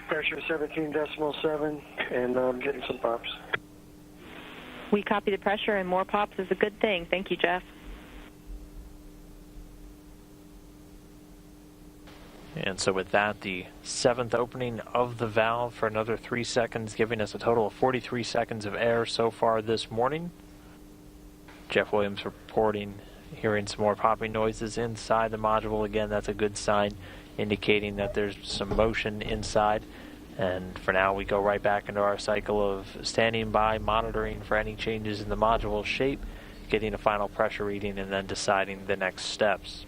Pressure 17.7, and I'm getting some pops. We copy the pressure, and more pops is a good thing. Thank you, Jeff. And so with that, the 7th opening of the valve for another 3 seconds, giving us a total of 43 seconds of air so far this morning. Jeff Williams reporting hearing some more popping noises inside the module. Again, that's a good sign, indicating that there's some motion inside. And for now, we go right back into our cycle of standing by, monitoring for any changes in the module shape, getting a final pressure reading, and then deciding the next steps.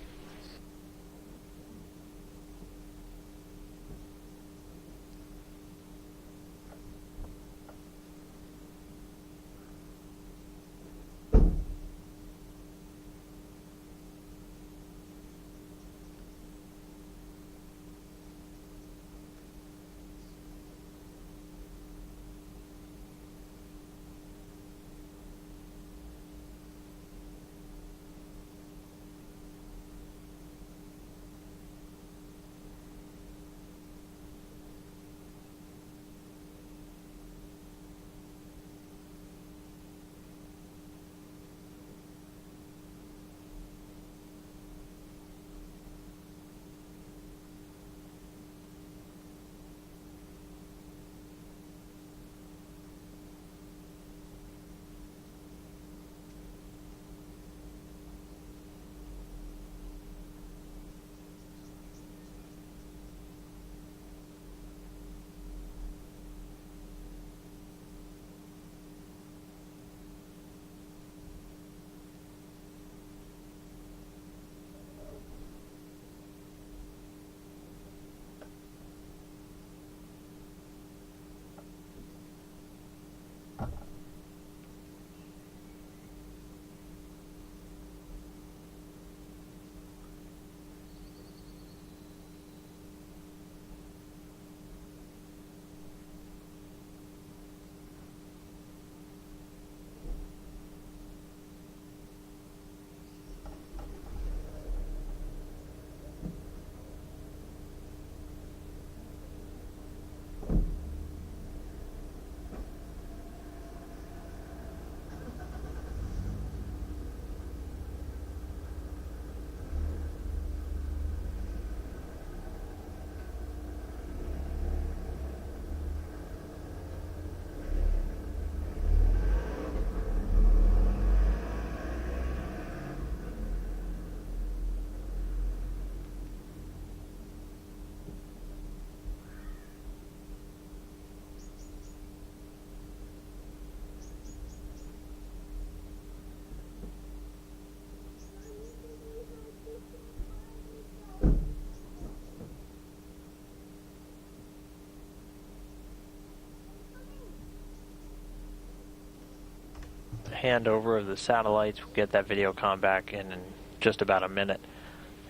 handover of the satellites. We'll get that video comm back in just about a minute.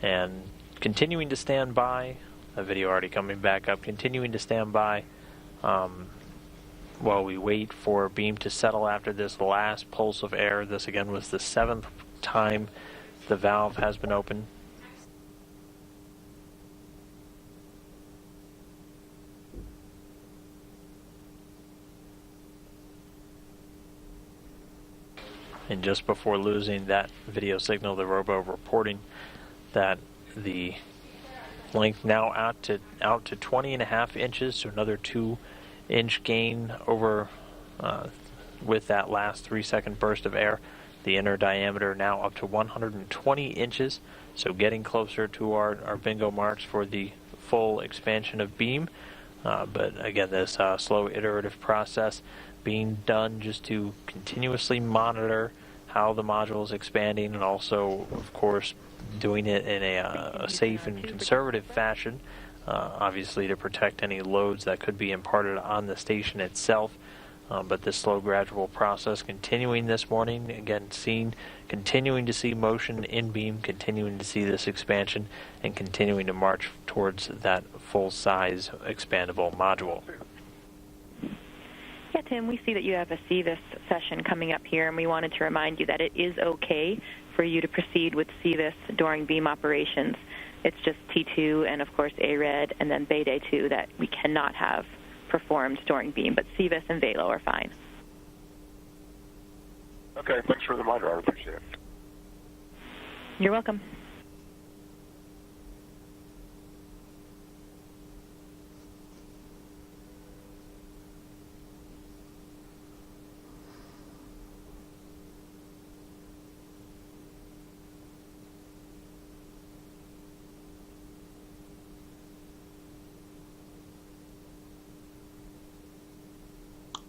And continuing to stand by, a video already coming back up, continuing to stand by while we wait for beam to settle after this last pulse of air. This again was the 7th time the valve has been open. And just before losing that video signal, the robo reporting that the length now out to 20.5 inches, so another 2-inch gain over with that last 3-second burst of air. The inner diameter now up to 120 inches, so getting closer to our bingo marks for the full expansion of beam. But again, this slow iterative process being done just to continuously monitor how the module is expanding, and also, of course, doing it in a safe and conservative fashion, obviously to protect any loads that could be imparted on the station itself. But this slow gradual process continuing this morning, again continuing to see motion in beam, continuing to see this expansion, and continuing to march towards that full size expandable module. Yeah, Tim, we see that you have a CVIS session coming up here, and we wanted to remind you that it is okay for you to proceed with CVIS during beam operations. It's just T2 and, of course, ARED and then Bay Day 2 that we cannot have performed during beam, but CVIS and VALO are fine. Okay, thanks for the reminder. I appreciate it. You're welcome.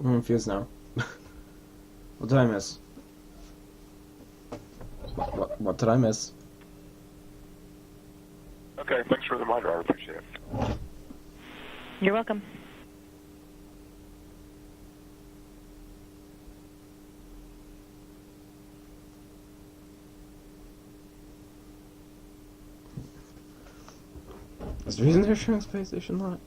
I'm confused now. What did I miss? What did I miss? Okay, thanks for the reminder. I appreciate it. You're welcome. Is the reason they're showing space station lot?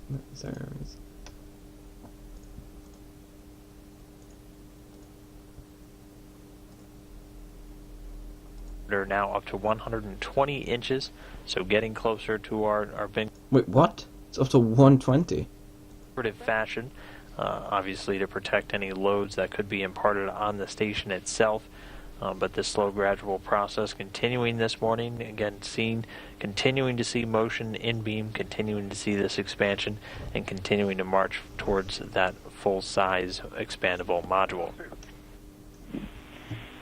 They're now up to 120 inches, so getting closer to our bingo. Wait, what? It's up to 120. Fashion, obviously to protect any loads that could be imparted on the station itself. But this slow gradual process continuing this morning, again continuing to see motion in beam, continuing to see this expansion, and continuing to march towards that full size expandable module.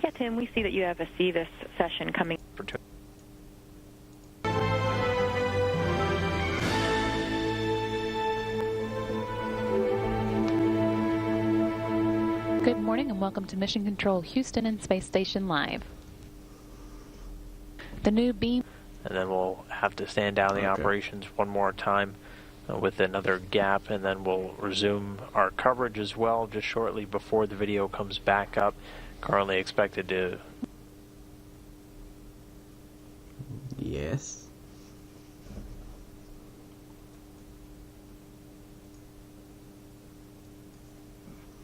Yeah, Tim, we see that you have a CVIS session coming. Good morning and welcome to Mission Control Houston and Space Station Live. The new beam. And then we'll have to stand down the operations one more time with another gap, and then we'll resume our coverage as well just shortly before the video comes back up. Currently expected to... Yes.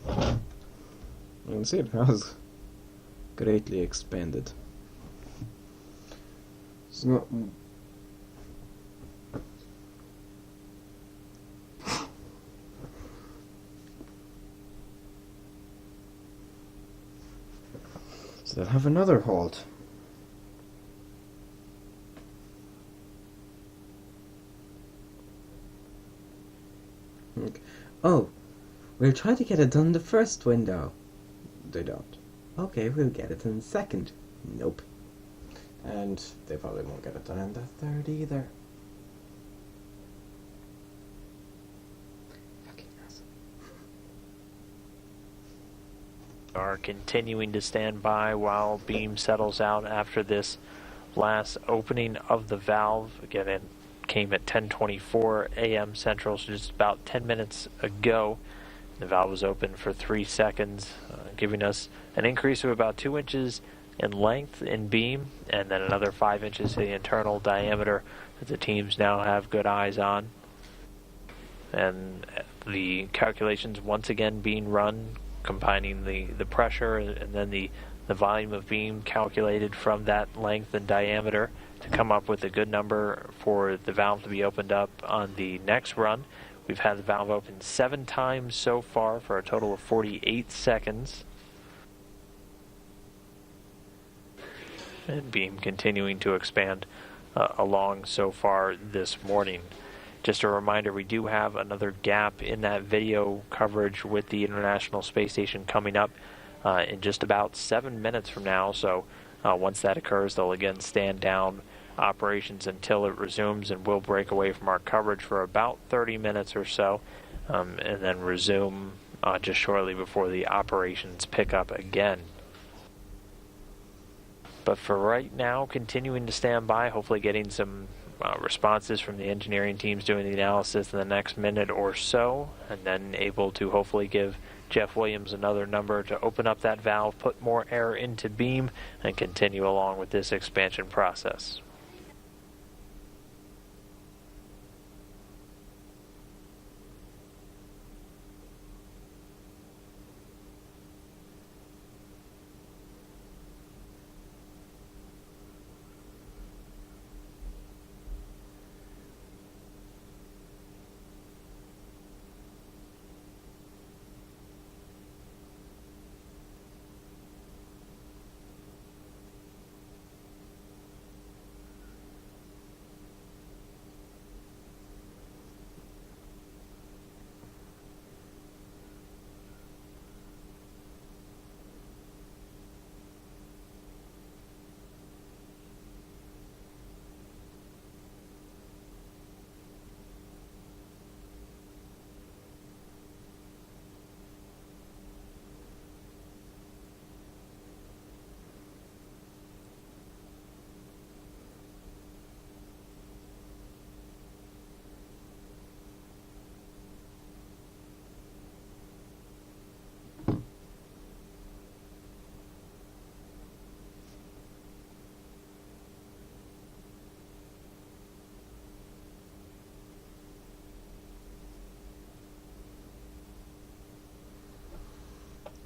You can see it has greatly expanded. So, they'll have another halt. Okay. Oh, we'll try to get it done in the first window. They don't. Okay, we'll get it in the second. Nope. And they probably won't get it done in the third either. Fucking ass. Are continuing to stand by while beam settles out after this last opening of the valve. Again, it came at 10:24 a.m. Central, so just about 10 minutes ago. The valve was open for 3 seconds, giving us an increase of about 2 inches in length in beam, and then another 5 inches to the internal diameter that the teams now have good eyes on. And the calculations once again being run, combining the pressure and then the volume of beam calculated from that length and diameter to come up with a good number for the valve to be opened up on the next run. We've had the valve open 7 times so far for a total of 48 seconds. And beam continuing to expand along so far this morning. Just a reminder, we do have another gap in that video coverage with the International Space Station coming up in just about 7 minutes from now. So once that occurs, they'll again stand down operations until it resumes, and we'll break away from our coverage for about 30 minutes or so, and then resume just shortly before the operations pick up again. But for right now, continuing to stand by, hopefully getting some responses from the engineering teams doing the analysis in the next minute or so, and then able to hopefully give Jeff Williams another number to open up that valve, put more air into beam, and continue along with this expansion process.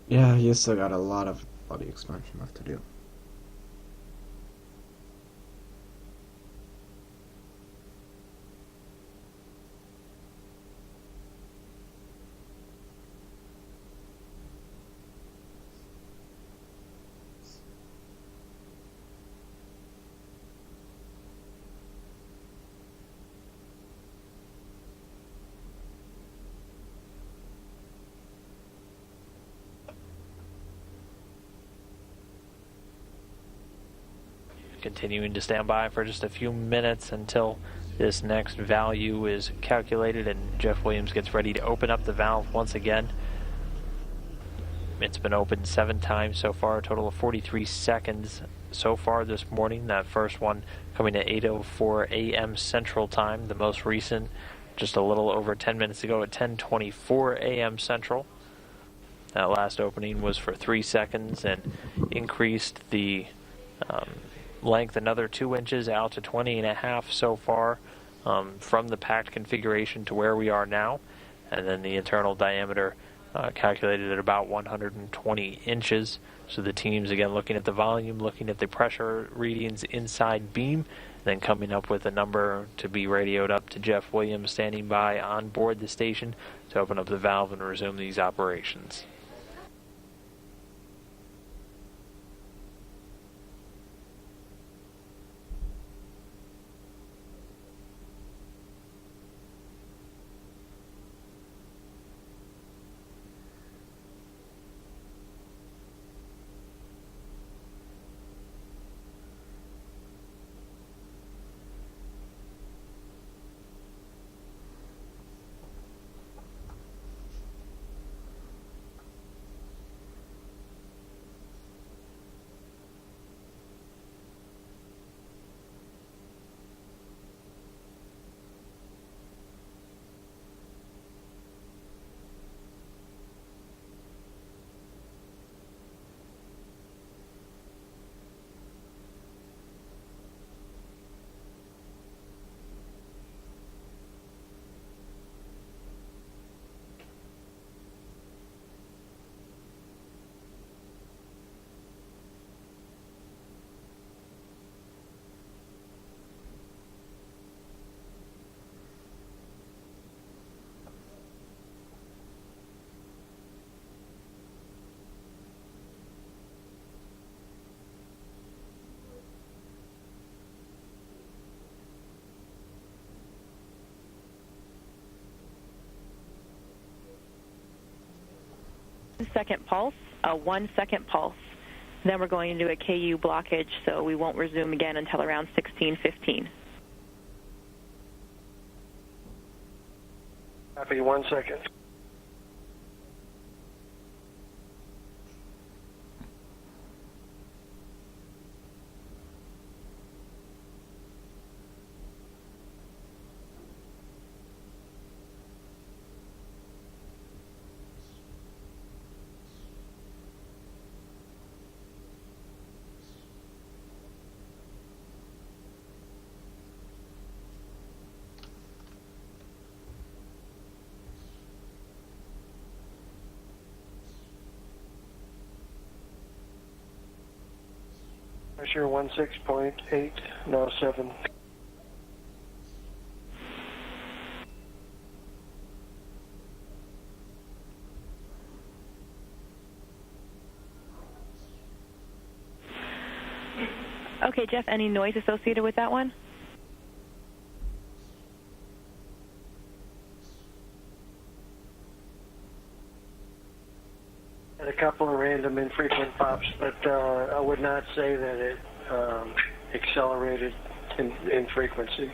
Yeah, you still got a lot of body expansion left to do. Continuing to stand by for just a few minutes until this next value is calculated and Jeff Williams gets ready to open up the valve once again. It's been opened 7 times so far, a total of 43 seconds so far this morning. That first one coming at 8:04 a.m. Central Time, the most recent just a little over 10 minutes ago at 10:24 a.m. Central. That last opening was for 3 seconds and increased the length another 2 inches out to 20.5 so far from the packed configuration to where we are now, and then the internal diameter calculated at about 120 inches. So the teams again looking at the volume, looking at the pressure readings inside beam, then coming up with a number to be radioed up to Jeff Williams standing by on board the station to open up the valve and resume these operations. second pulse, a 1 second pulse. Then we're going into a KU blockage, so we won't resume again until around 16:15. Copy, 1 second. Pressure 16.8, now 7. Okay, Jeff, any noise associated with that one? A couple of random infrequent pops, but I would not say that it accelerated in frequency.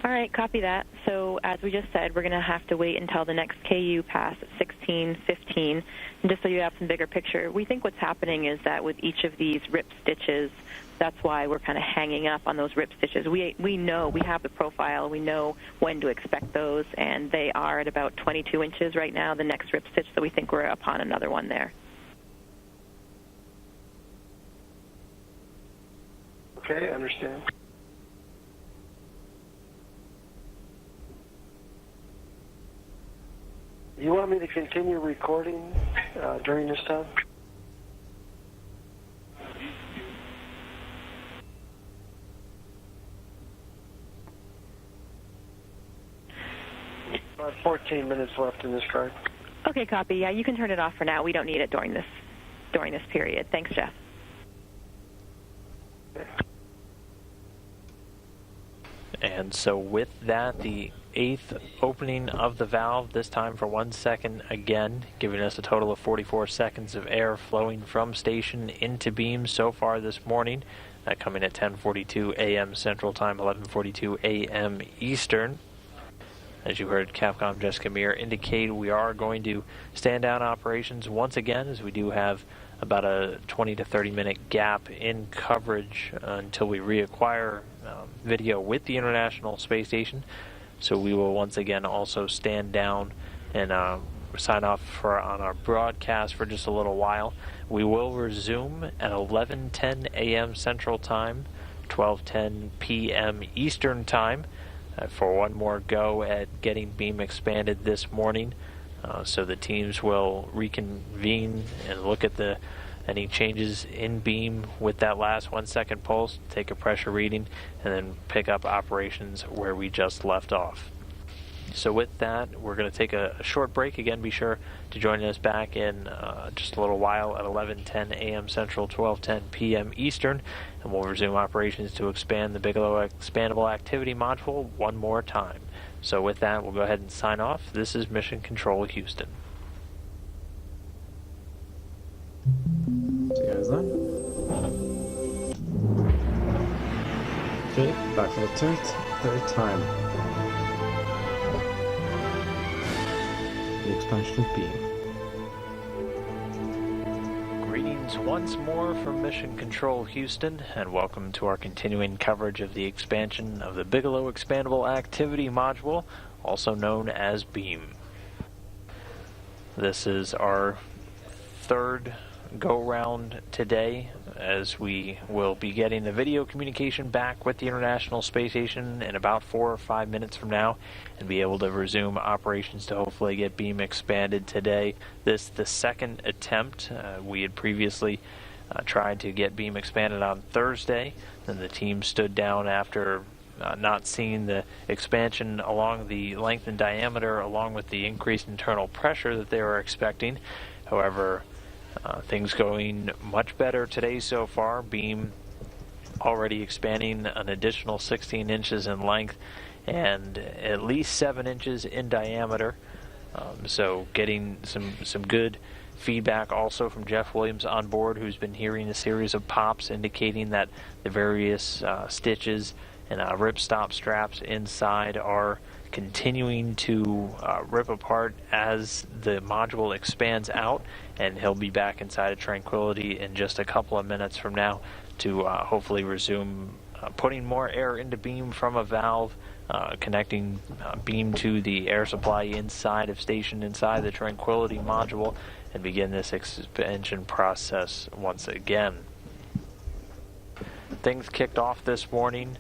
All right, copy that. So as we just said, we're going to have to wait until the next KU pass at 16:15. And just so you have some bigger picture, we think what's happening is that with each of these rip stitches, that's why we're kind of hanging up on those rip stitches. We know, we have the profile, we know when to expect those, and they are at about 22 inches right now, the next rip stitch, so we think we're upon another one there. Okay, I understand. You want me to continue recording during this time? About 14 minutes left in this card. Okay, copy. Yeah, you can turn it off for now. We don't need it during this period. Thanks, Jeff. And so with that, the 8th opening of the valve, this time for 1 second again, giving us a total of 44 seconds of air flowing from station into beam so far this morning. That coming at 10:42 a.m. Central Time, 11:42 a.m. Eastern. As you heard Capcom Jessica Meir indicate, we are going to stand down operations once again, as we do have about a 20 to 30 minute gap in coverage until we reacquire video with the International Space Station. So we will once again also stand down and sign off on our broadcast for just a little while. We will resume at 11:10 a.m. Central Time, 12:10 p.m. Eastern Time, for one more go at getting beam expanded this morning. So the teams will reconvene and look at any changes in beam with that last 1 second pulse, take a pressure reading, and then pick up operations where we just left off. So with that, we're going to take a short break. Again, be sure to join us back in just a little while at 11:10 a.m. Central, 12:10 p.m. Eastern, and we'll resume operations to expand the Bigelow Expandable Activity Module one more time. So with that, we'll go ahead and sign off. This is Mission Control Houston. See you guys then. Okay, back for the third time. The expansion of beam. Greetings once more from Mission Control Houston, and welcome to our continuing coverage of the expansion of the Bigelow Expandable Activity Module, also known as BEAM. This is our third go-round today, as we will be getting the video communication back with the International Space Station in about 4 or 5 minutes from now, and be able to resume operations to hopefully get beam expanded today. This the second attempt. We had previously tried to get beam expanded on Thursday, and the team stood down after not seeing the expansion along the length and diameter, along with the increased internal pressure that they were expecting. However, things going much better today so far. Beam already expanding an additional 16 inches in length and at least 7 inches in diameter. So getting some good feedback also from Jeff Williams on board, who's been hearing a series of pops indicating that the various stitches and ripstop straps inside are continuing to rip apart as the module expands out, and he'll be back inside of Tranquility in just a couple of minutes from now to hopefully resume putting more air into beam from a valve, connecting beam to the air supply inside the Tranquility module, and begin this expansion process once again. Things kicked off this morning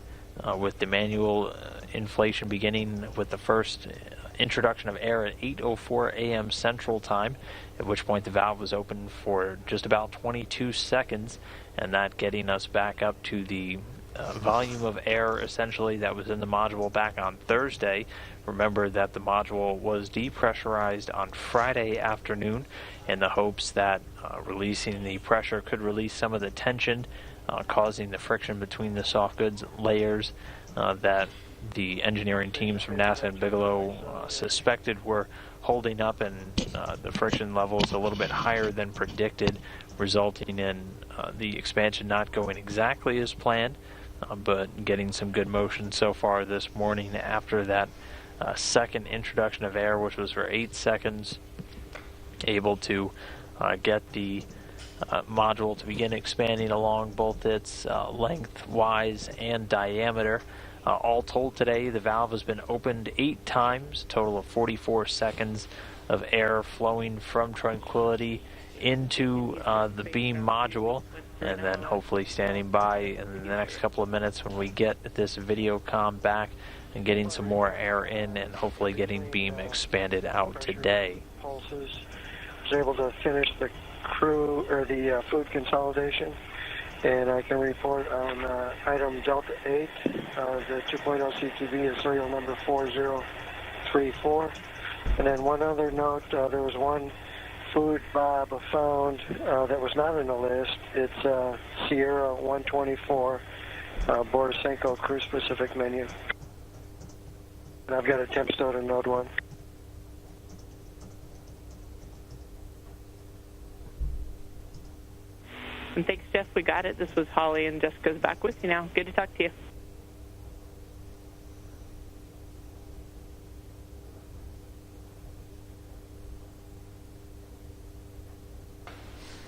with the manual inflation beginning with the first introduction of air at 8:04 a.m. Central Time, at which point the valve was open for just about 22 seconds, and that getting us back up to the volume of air essentially that was in the module back on Thursday. Remember that the module was depressurized on Friday afternoon in the hopes that releasing the pressure could release some of the tension, causing the friction between the soft goods layers that the engineering teams from NASA and Bigelow suspected were holding up, and the friction levels a little bit higher than predicted, resulting in the expansion not going exactly as planned, but getting some good motion so far this morning after that second introduction of air, which was for 8 seconds, able to get the module to begin expanding along both its lengthwise and diameter. All told today, the valve has been opened 8 times, a total of 44 seconds of air flowing from Tranquility into the beam module, and then hopefully standing by in the next couple of minutes when we get this video comm back and getting some more air in and hopefully getting beam expanded out today. Pulses. Was able to finish the crew or the food consolidation, and I can report on item Delta 8, the 2.0 CTV is serial number 4034. And then one other note, there was one food Bob found that was not on the list. It's Sierra 124, Borisenko crew specific menu. And I've got a temp stow to node 1. And thanks, Jeff. We got it. This was Holly, and Jessica's back with you now. Good to talk to you.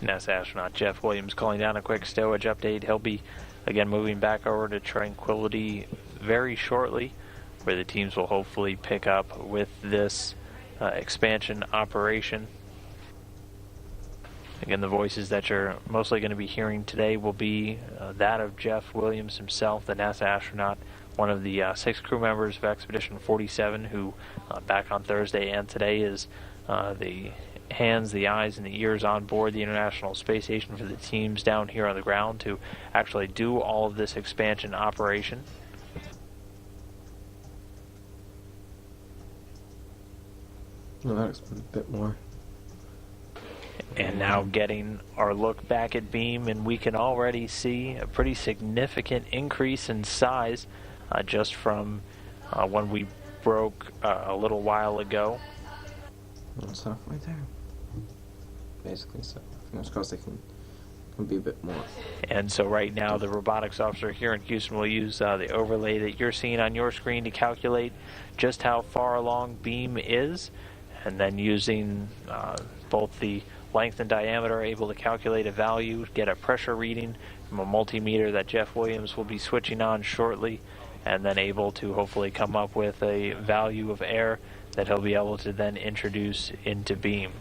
NASA astronaut Jeff Williams calling down a quick stowage update. He'll be again moving back over to Tranquility very shortly, where the teams will hopefully pick up with this expansion operation. Again, the voices that you're mostly going to be hearing today will be that of Jeff Williams himself, the NASA astronaut, one of the 6 crew members of Expedition 47, who back on Thursday and today is the hands, the eyes, and the ears on board the International Space Station for the teams down here on the ground to actually do all of this expansion operation. Well, that explains a bit more. And now getting our look back at beam, and we can already see a pretty significant increase in size just from when we broke a little while ago. It's halfway there, basically, so fingers crossed they can be a bit more. And so right now the robotics officer here in Houston will use the overlay that you're seeing on your screen to calculate just how far along beam is, and then using both the length and diameter, able to calculate a value, get a pressure reading from a multimeter that Jeff Williams will be switching on shortly, and then able to hopefully come up with a value of air that he'll be able to then introduce into beam.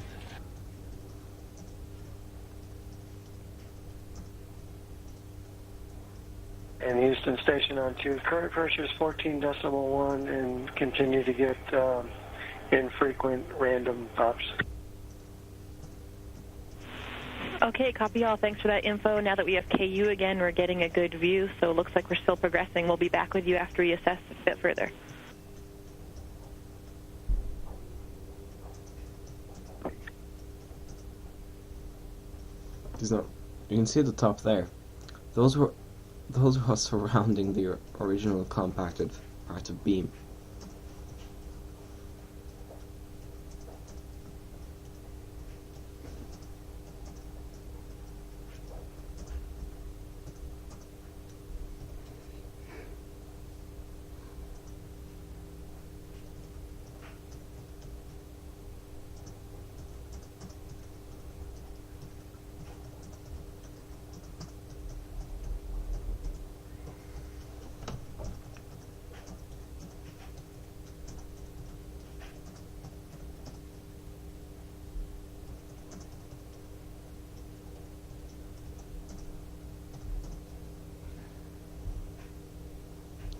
And Houston Station on 2. Current pressure is 14.1 and continue to get infrequent random pops. Okay, copy all. Thanks for that info. Now that we have KU again, we're getting a good view, so it looks like we're still progressing. We'll be back with you after we assess a bit further. You can see at the top there. Those were surrounding the original compacted part of beam.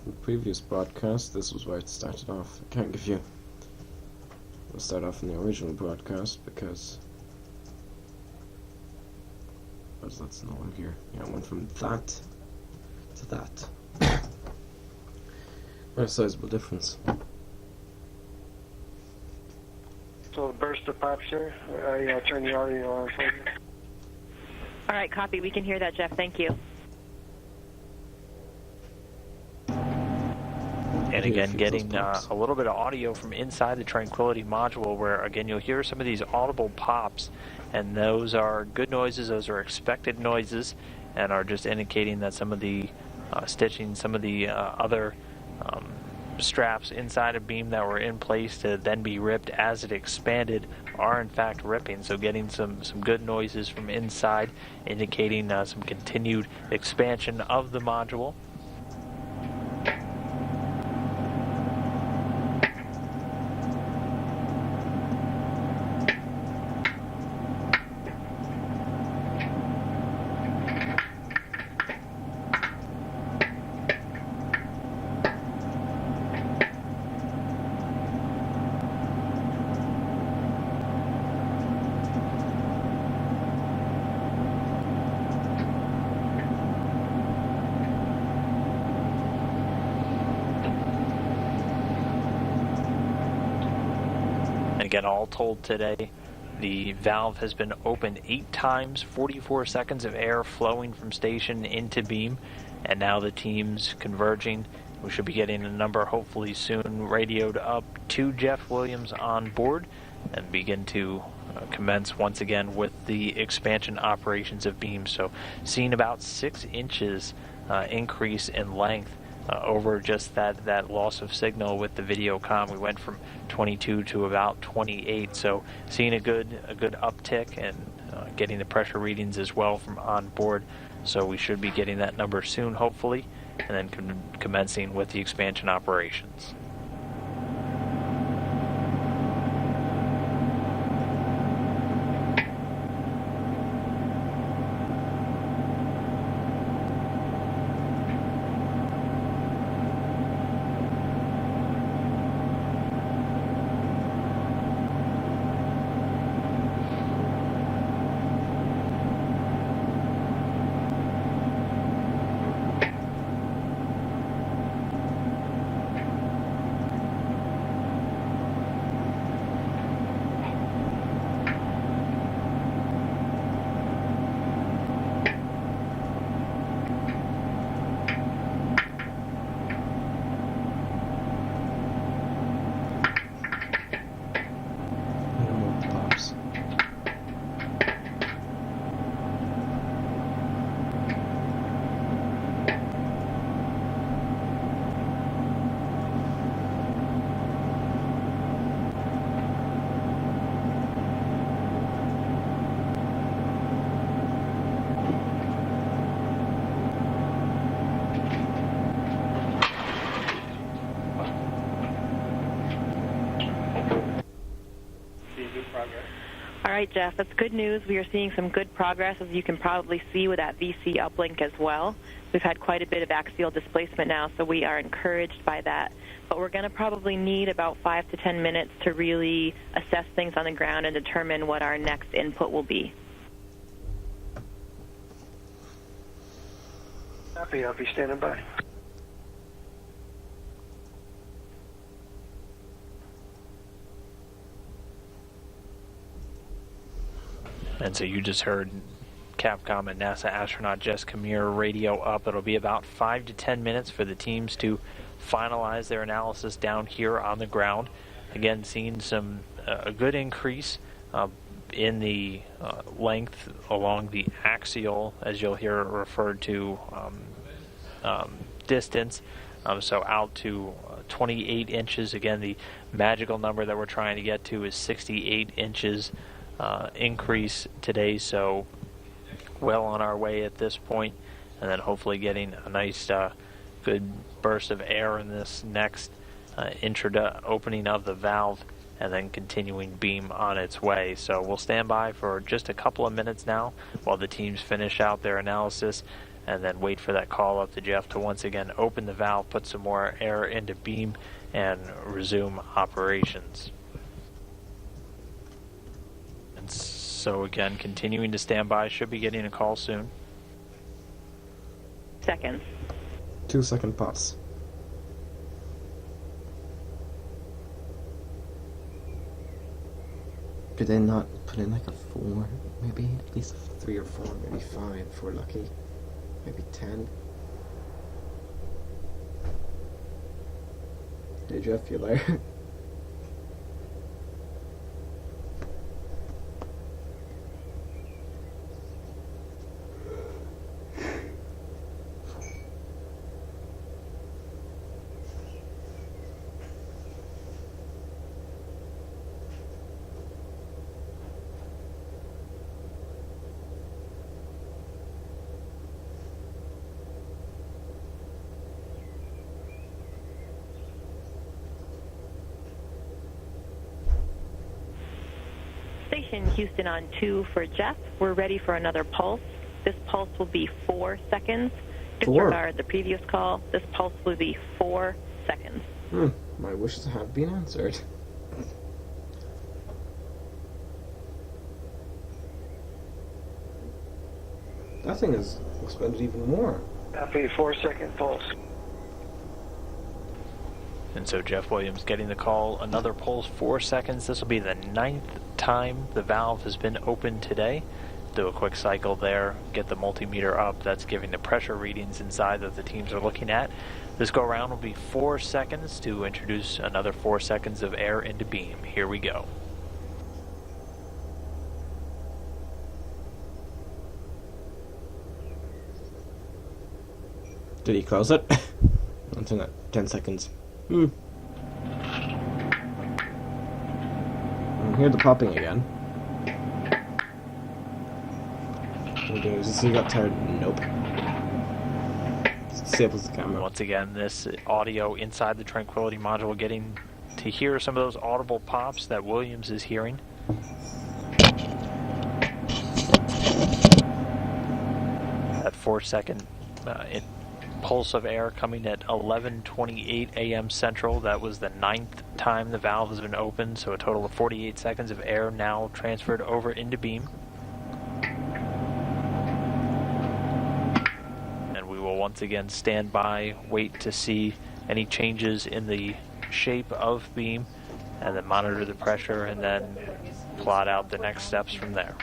the previous broadcast, this was where it started off. I can't give you... We'll start off in the original broadcast because... that's no one here. Yeah, I went from that to that. What a sizable difference. So a burst of pops here. I turn the audio on for you. All right, copy. We can hear that, Jeff. Thank you. And again, getting a little bit of audio from inside the Tranquility module where, again, you'll hear some of these audible pops, and those are good noises, those are expected noises, and are just indicating that some of the stitching, some of the other straps inside a beam that were in place to then be ripped as it expanded are in fact ripping. So getting some good noises from inside, indicating some continued expansion of the module. Again, all told today, the valve has been opened 8 times, 44 seconds of air flowing from station into beam, and now the team's converging. We should be getting a number hopefully soon radioed up to Jeff Williams on board and begin to commence once again with the expansion operations of beam. So seeing about 6 inches increase in length over just that loss of signal with the video comm. We went from 22 to about 28, so seeing a good uptick and getting the pressure readings as well from on board. So we should be getting that number soon, hopefully, and then commencing with the expansion operations. All right, Jeff, that's good news. We are seeing some good progress, as you can probably see with that VC uplink as well. We've had quite a bit of axial displacement now, so we are encouraged by that. But we're going to probably need about 5 to 10 minutes to really assess things on the ground and determine what our next input will be. Copy, I'll be standing by. And so you just heard Capcom and NASA astronaut Jess Camere radio up. It'll be about 5 to 10 minutes for the teams to finalize their analysis down here on the ground. Again, seeing a good increase in the length along the axial, as you'll hear referred to, distance. So out to 28 inches. Again, the magical number that we're trying to get to is 68 inches increase today. So well on our way at this point, and then hopefully getting a nice good burst of air in this next opening of the valve, and then continuing beam on its way. So we'll stand by for just a couple of minutes now while the teams finish out their analysis. and then wait for that call up to Jeff to once again open the valve, put some more air into beam, and resume operations. And so again, continuing to stand by, should be getting a call soon. Seconds. 2-second pause. Could they not put in like a 4, maybe? At least 3 or 4, maybe 5 if we're lucky. Maybe 10. Hey Jeff, you there? Station Houston on 2 for Jeff. We're ready for another pulse. This pulse will be 4 seconds. 4? Disregard the previous call. This pulse will be 4 seconds. My wishes have been answered. That thing is expended even more. Happy 4-second pulse. And so Jeff Williams getting the call, another pulse, 4 seconds. This will be the 9th time the valve has been opened today. Do a quick cycle there, get the multimeter up. That's giving the pressure readings inside that the teams are looking at. This go around will be 4 seconds to introduce another 4 seconds of air into beam. Here we go. Did he close it? It's in 10 seconds. I hear the popping again. Does he got tired? Nope. Disables the camera. Once again, this audio inside the Tranquility module, getting to hear some of those audible pops that Williams is hearing. That 4 second pulse of air coming at 11:28 a.m. Central. That was the 9th time the valve has been opened, so a total of 48 seconds of air now transferred over into beam. And we will once again stand by, wait to see any changes in the shape of beam, and then monitor the pressure, and then plot out the next steps from there.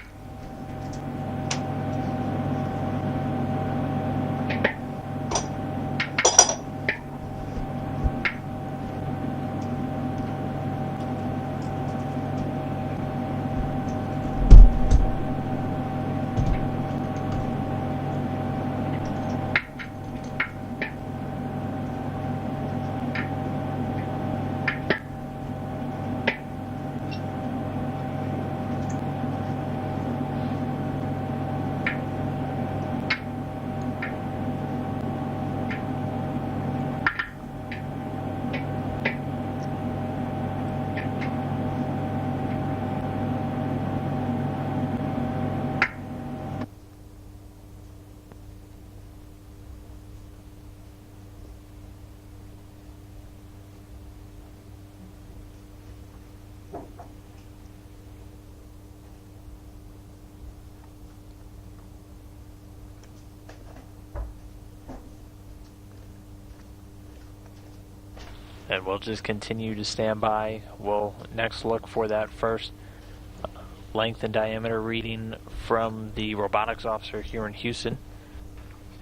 And we'll just continue to stand by. We'll next look for that first length and diameter reading from the robotics officer here in Houston.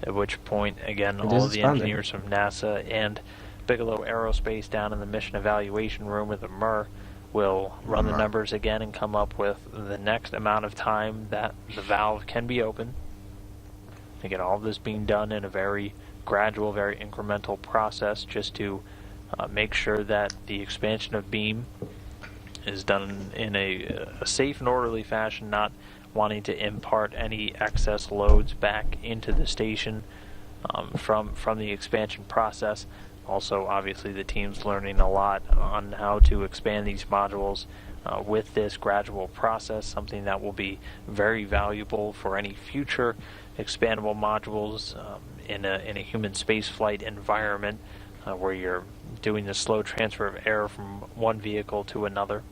At which point, again, all of the engineers from NASA and Bigelow Aerospace down in the mission evaluation room with the MIR will run the numbers again and come up with the next amount of time that the valve can be open. Again, all of this being done in a very gradual, very incremental process, just to make sure that the expansion of beam is done in a safe and orderly fashion, not wanting to impart any excess loads back into the station from the expansion process. Also, obviously, the team's learning a lot on how to expand these modules with this gradual process, something that will be very valuable for any future expandable modules in a human spaceflight environment where you're doing the slow transfer of air from one vehicle to another.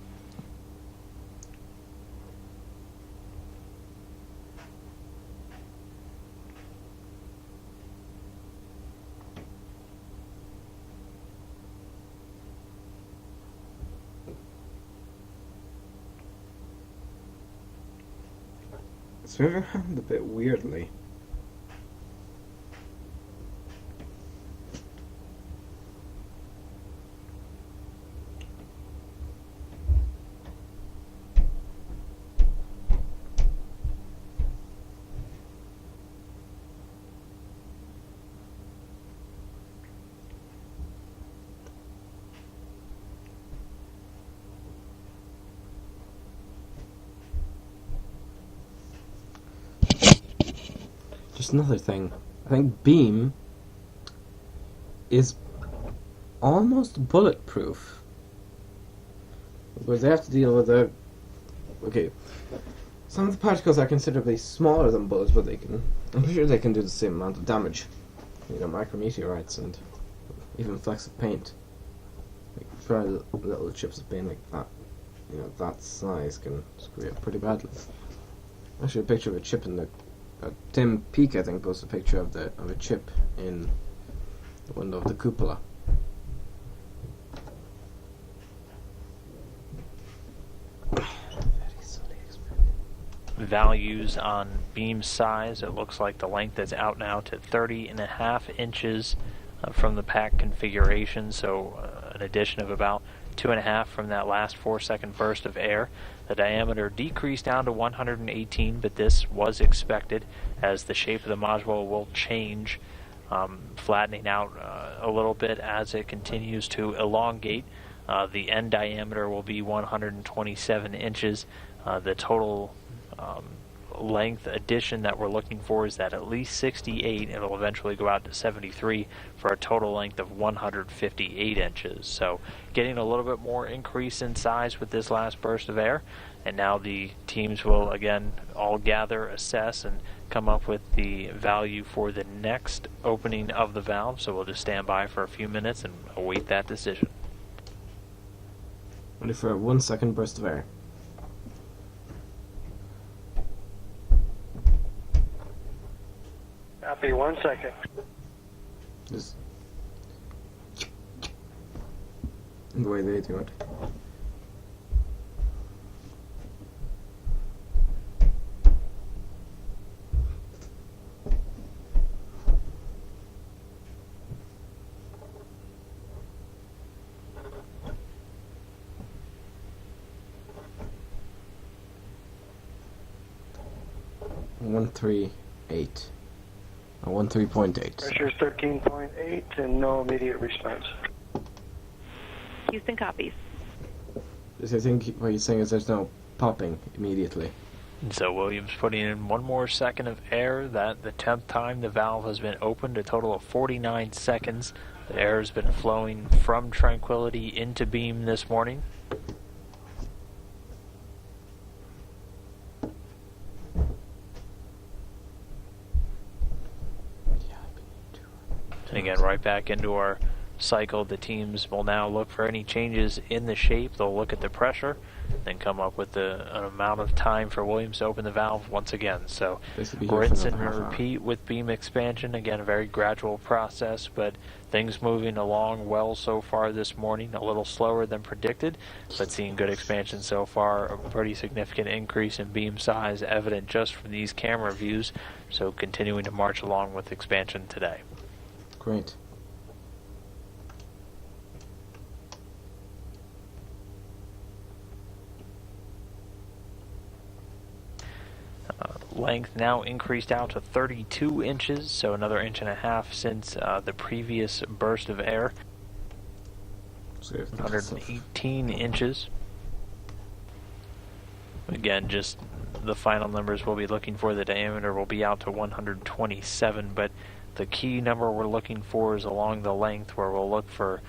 It's moving around a bit weirdly. Just another thing. I think beam is almost bulletproof. Because they have to deal with the... Okay. Some of the particles are considerably smaller than bullets, but I'm pretty sure they can do the same amount of damage. You know, micrometeorites and even flecks of paint. Like, very little chips of paint like that. You know, that size can screw you up pretty badly. Actually, a picture of a chip in the... Tim Peake, I think, posted a picture of a chip in the window of the cupola. Values on beam size, it looks like the length is out now to 30.5 inches from the pack configuration, so an addition of about 2.5 from that last 4-second burst of air. The diameter decreased down to 118, but this was expected as the shape of the module will change, flattening out a little bit as it continues to elongate. The end diameter will be 127 inches. The total length addition that we're looking for is at least 68. It'll eventually go out to 73 for a total length of 158 inches. So getting a little bit more increase in size with this last burst of air. And now the teams will again all gather, assess, and come up with the value for the next opening of the valve. So we'll just stand by for a few minutes and await that decision. Ready for a 1-second burst of air. Copy, 1 second. Just the way they do it. One 3.8. 13.8. Pressure is 13.8 and no immediate response. Houston copies. I think what he's saying is there's no popping immediately. And so Williams putting in one more second of air. That the 10th time the valve has been opened, a total of 49 seconds. The air has been flowing from Tranquility into beam this morning. And again, right back into our cycle. The teams will now look for any changes in the shape. They'll look at the pressure, then come up with an amount of time for Williams to open the valve once again. So rinse and repeat with beam expansion. Again, a very gradual process, but things moving along well so far this morning. A little slower than predicted, but seeing good expansion so far. A pretty significant increase in beam size evident just from these camera views. So continuing to march along with expansion today. Great. Length now increased out to 32 inches, so another 1.5 inches since the previous burst of air. 118 inches. Again, just the final numbers we'll be looking for. The diameter will be out to 127, but the key number we're looking for is along the length, where we'll look for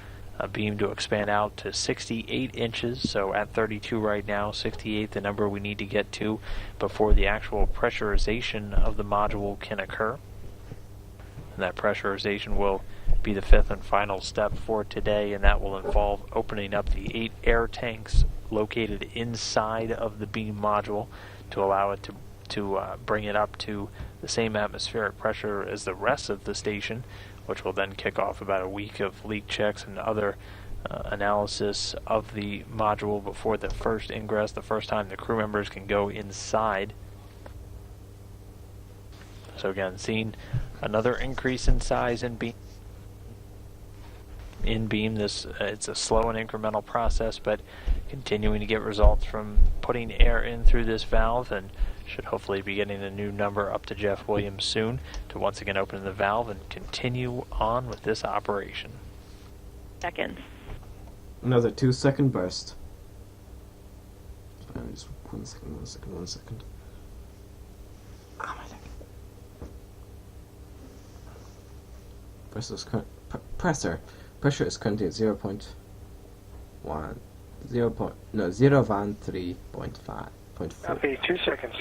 beam to expand out to 68 inches. So at 32 right now, 68 the number we need to get to before the actual pressurization of the module can occur. And that pressurization will be the fifth and final step for today, and that will involve opening up the 8 air tanks located inside of the beam module to allow it to bring it up to the same atmospheric pressure as the rest of the station, which will then kick off about a week of leak checks and other analysis of the module before the first ingress, the first time the crew members can go inside. So again, seeing another increase in size in beam. It's a slow and incremental process, but continuing to get results from putting air in through this valve, and should hopefully be getting a new number up to Jeff Williams soon to once again open the valve and continue on with this operation. Seconds. Another 2-second burst. Just 1 second. Ah, my leg. Pressure is currently at 0.3.4. Copy, 2 seconds.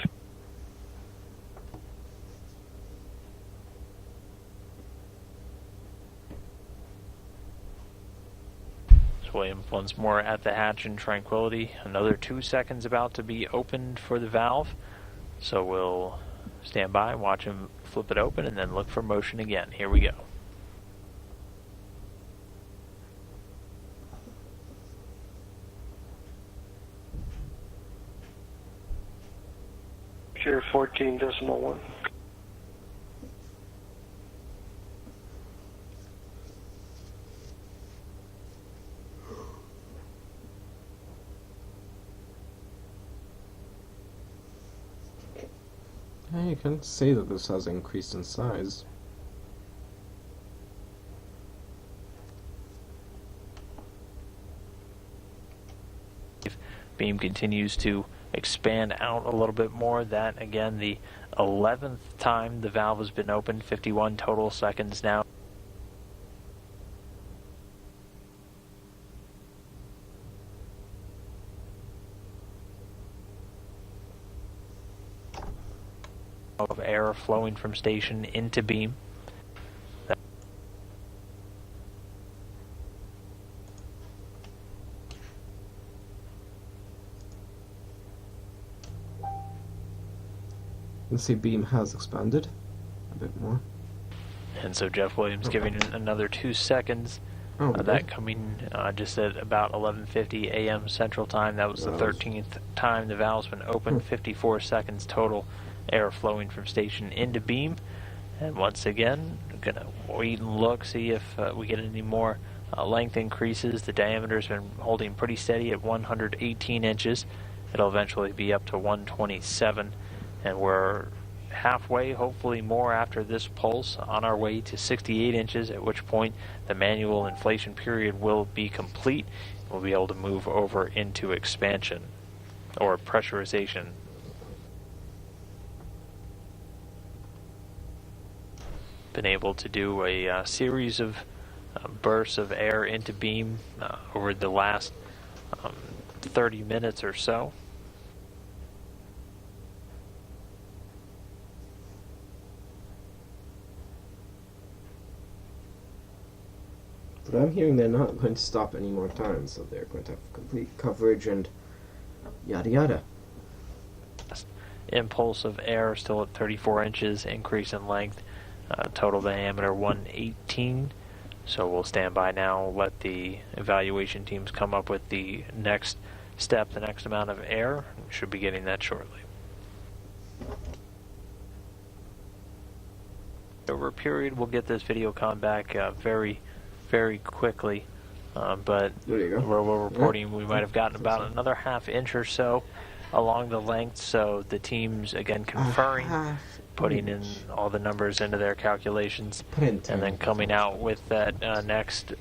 Williams once more at the hatch in tranquility. Another 2 seconds about to be opened for the valve. So we'll stand by, watch him flip it open, and then look for motion again. Here we go. Sure, 14.1. You can't say that this has increased in size. Beam continues to expand out a little bit more. That, again, the 11th time the valve has been opened, 51 total seconds now. Of air flowing from station into beam. You can see beam has expanded a bit more. And so Jeff Williams giving it another 2 seconds. That coming just at about 11:50 a.m. Central Time. That was the 13th time the valve's been open. 54 seconds total air flowing from station into beam. And once again, I'm going to wait and look, see if we get any more length increases. The diameter's been holding pretty steady at 118 inches. It'll eventually be up to 127. And we're halfway, hopefully more after this pulse, on our way to 68 inches, at which point the manual inflation period will be complete. We'll be able to move over into expansion, or pressurization. Been able to do a series of bursts of air into beam over the last 30 minutes or so. But I'm hearing they're not going to stop any more time, so they're going to have complete coverage and yada yada. Impulse of air still at 34 inches, increase in length, total diameter 118. So we'll stand by now, let the evaluation teams come up with the next step, the next amount of air. We should be getting that shortly. Over a period, we'll get this video come back very quickly, but we're reporting we might have gotten about another ½ inch or so along the length, so the teams again conferring, putting in all the numbers into their calculations, and then coming out with that next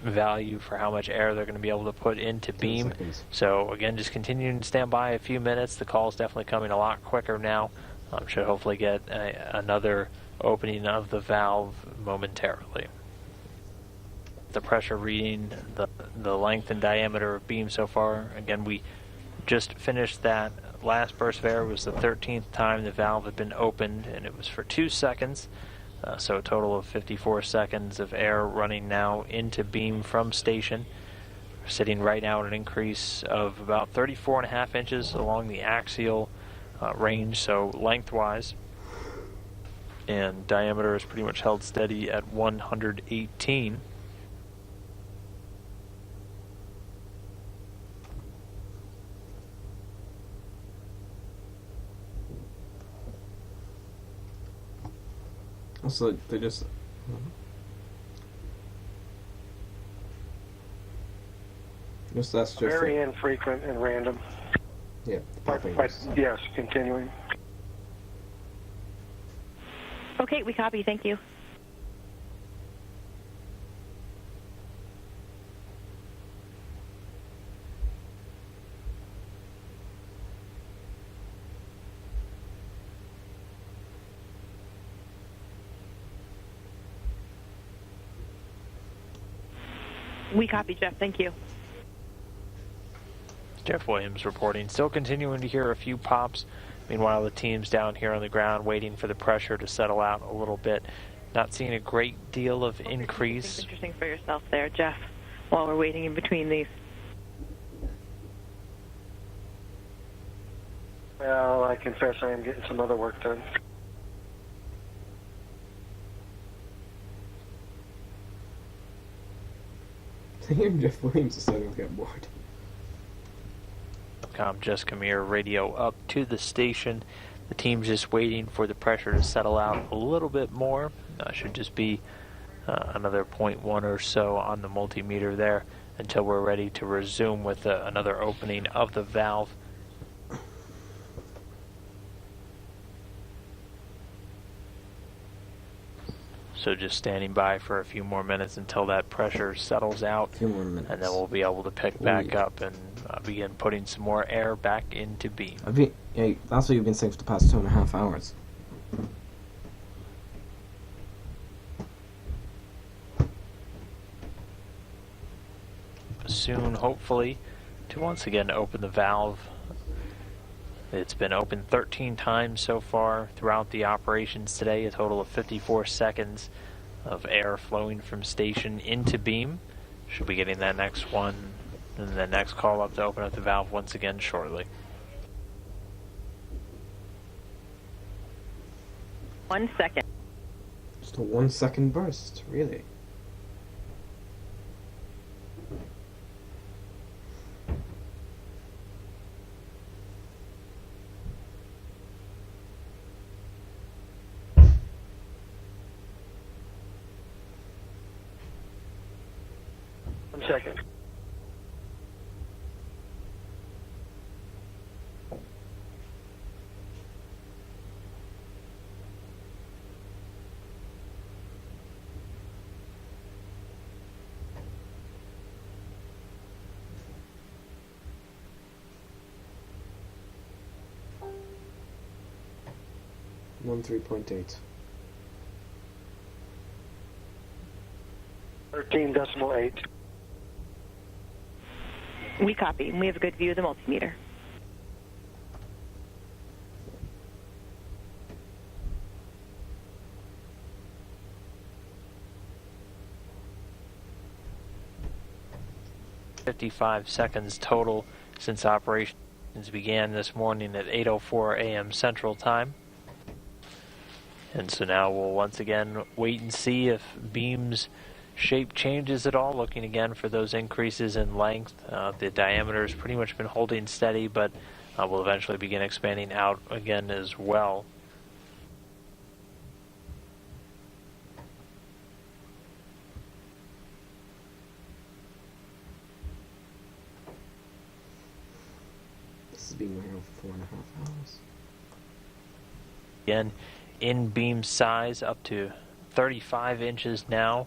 value for how much air they're going to be able to put into beam. So again, just continuing to stand by a few minutes. The call is definitely coming a lot quicker now. Should hopefully get another opening of the valve momentarily. the pressure reading, the length and diameter of beam so far. Again, we just finished that last burst of air. It was the 13th time the valve had been opened, and it was for 2 seconds. So a total of 54 seconds of air running now into beam from station. We're sitting right now at an increase of about 34.5 inches along the axial range, so lengthwise. And diameter is pretty much held steady at 118. Also, they just... That's just very infrequent and random. Yeah, But yes, continuing. Okay, we copy. Thank you. We copy, Jeff. Thank you. Jeff Williams reporting. Still continuing to hear a few pops. Meanwhile, the team's down here on the ground waiting for the pressure to settle out a little bit. Not seeing a great deal of increase. Interesting for yourself there, Jeff, while we're waiting in between these. Well, I confess I am getting some other work done. Hearing Jeff Williams is starting to get bored. Just come here, radio up to the station. The team's just waiting for the pressure to settle out a little bit more. Should just be another 0.1 or so on the multimeter there until we're ready to resume with another opening of the valve. So just standing by for a few more minutes until that pressure settles out. A few more minutes. And then we'll be able to pick back up and begin putting some more air back into beam. Yeah, that's what you've been saying for the past 2.5 hours. Soon, hopefully, to once again open the valve. It's been opened 13 times so far throughout the operations today, a total of 54 seconds of air flowing from station into beam. Should be getting that next one and the next call up to open up the valve once again shortly. 1 second. Just a 1 second burst, really. Second. One 3.8. 13.8. We copy. We have a good view of the multimeter. .55 seconds total since operations began this morning at 8:04 a.m. Central Time. And so now we'll once again wait and see if beam's shape changes at all, looking again for those increases in length. The diameter has pretty much been holding steady, but will eventually begin expanding out again as well. This has been going on for 4.5 hours. Again, in beam size up to 35 inches now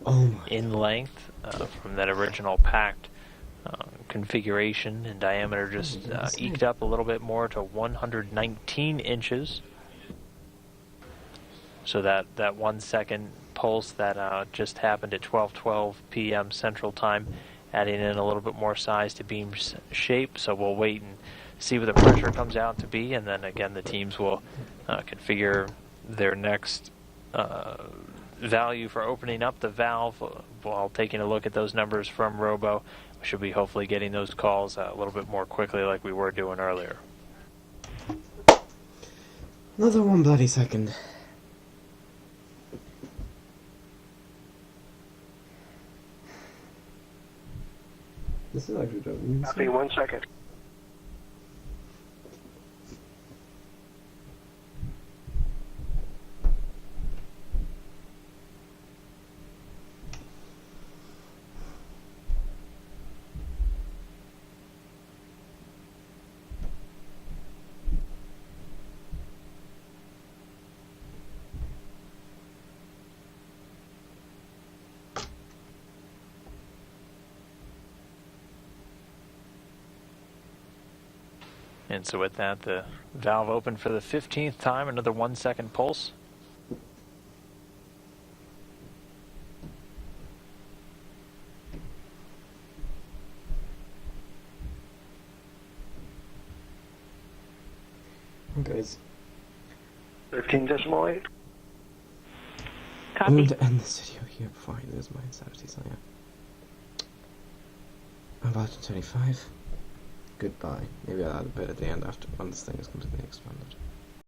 in length from that original packed configuration, and diameter just eked up a little bit more to 119 inches. So that 1 second pulse that just happened at 12:12 p.m. Central Time, adding in a little bit more size to beam shape. So we'll wait and see what the pressure comes out to be, and then again the teams will configure their next value for opening up the valve while taking a look at those numbers from Robo. We should be hopefully getting those calls a little bit more quickly like we were doing earlier. Another 1 bloody second. This is actually driving me Copy, insane. 1 second. And so with that, the valve opened for the 15th time, another 1 second pulse. Guys, 13.8. I'm going Copy. to end this video here before I lose my insanity, so yeah. About 25. Goodbye. Maybe I'll add a bit at the end after when this thing is completely expanded.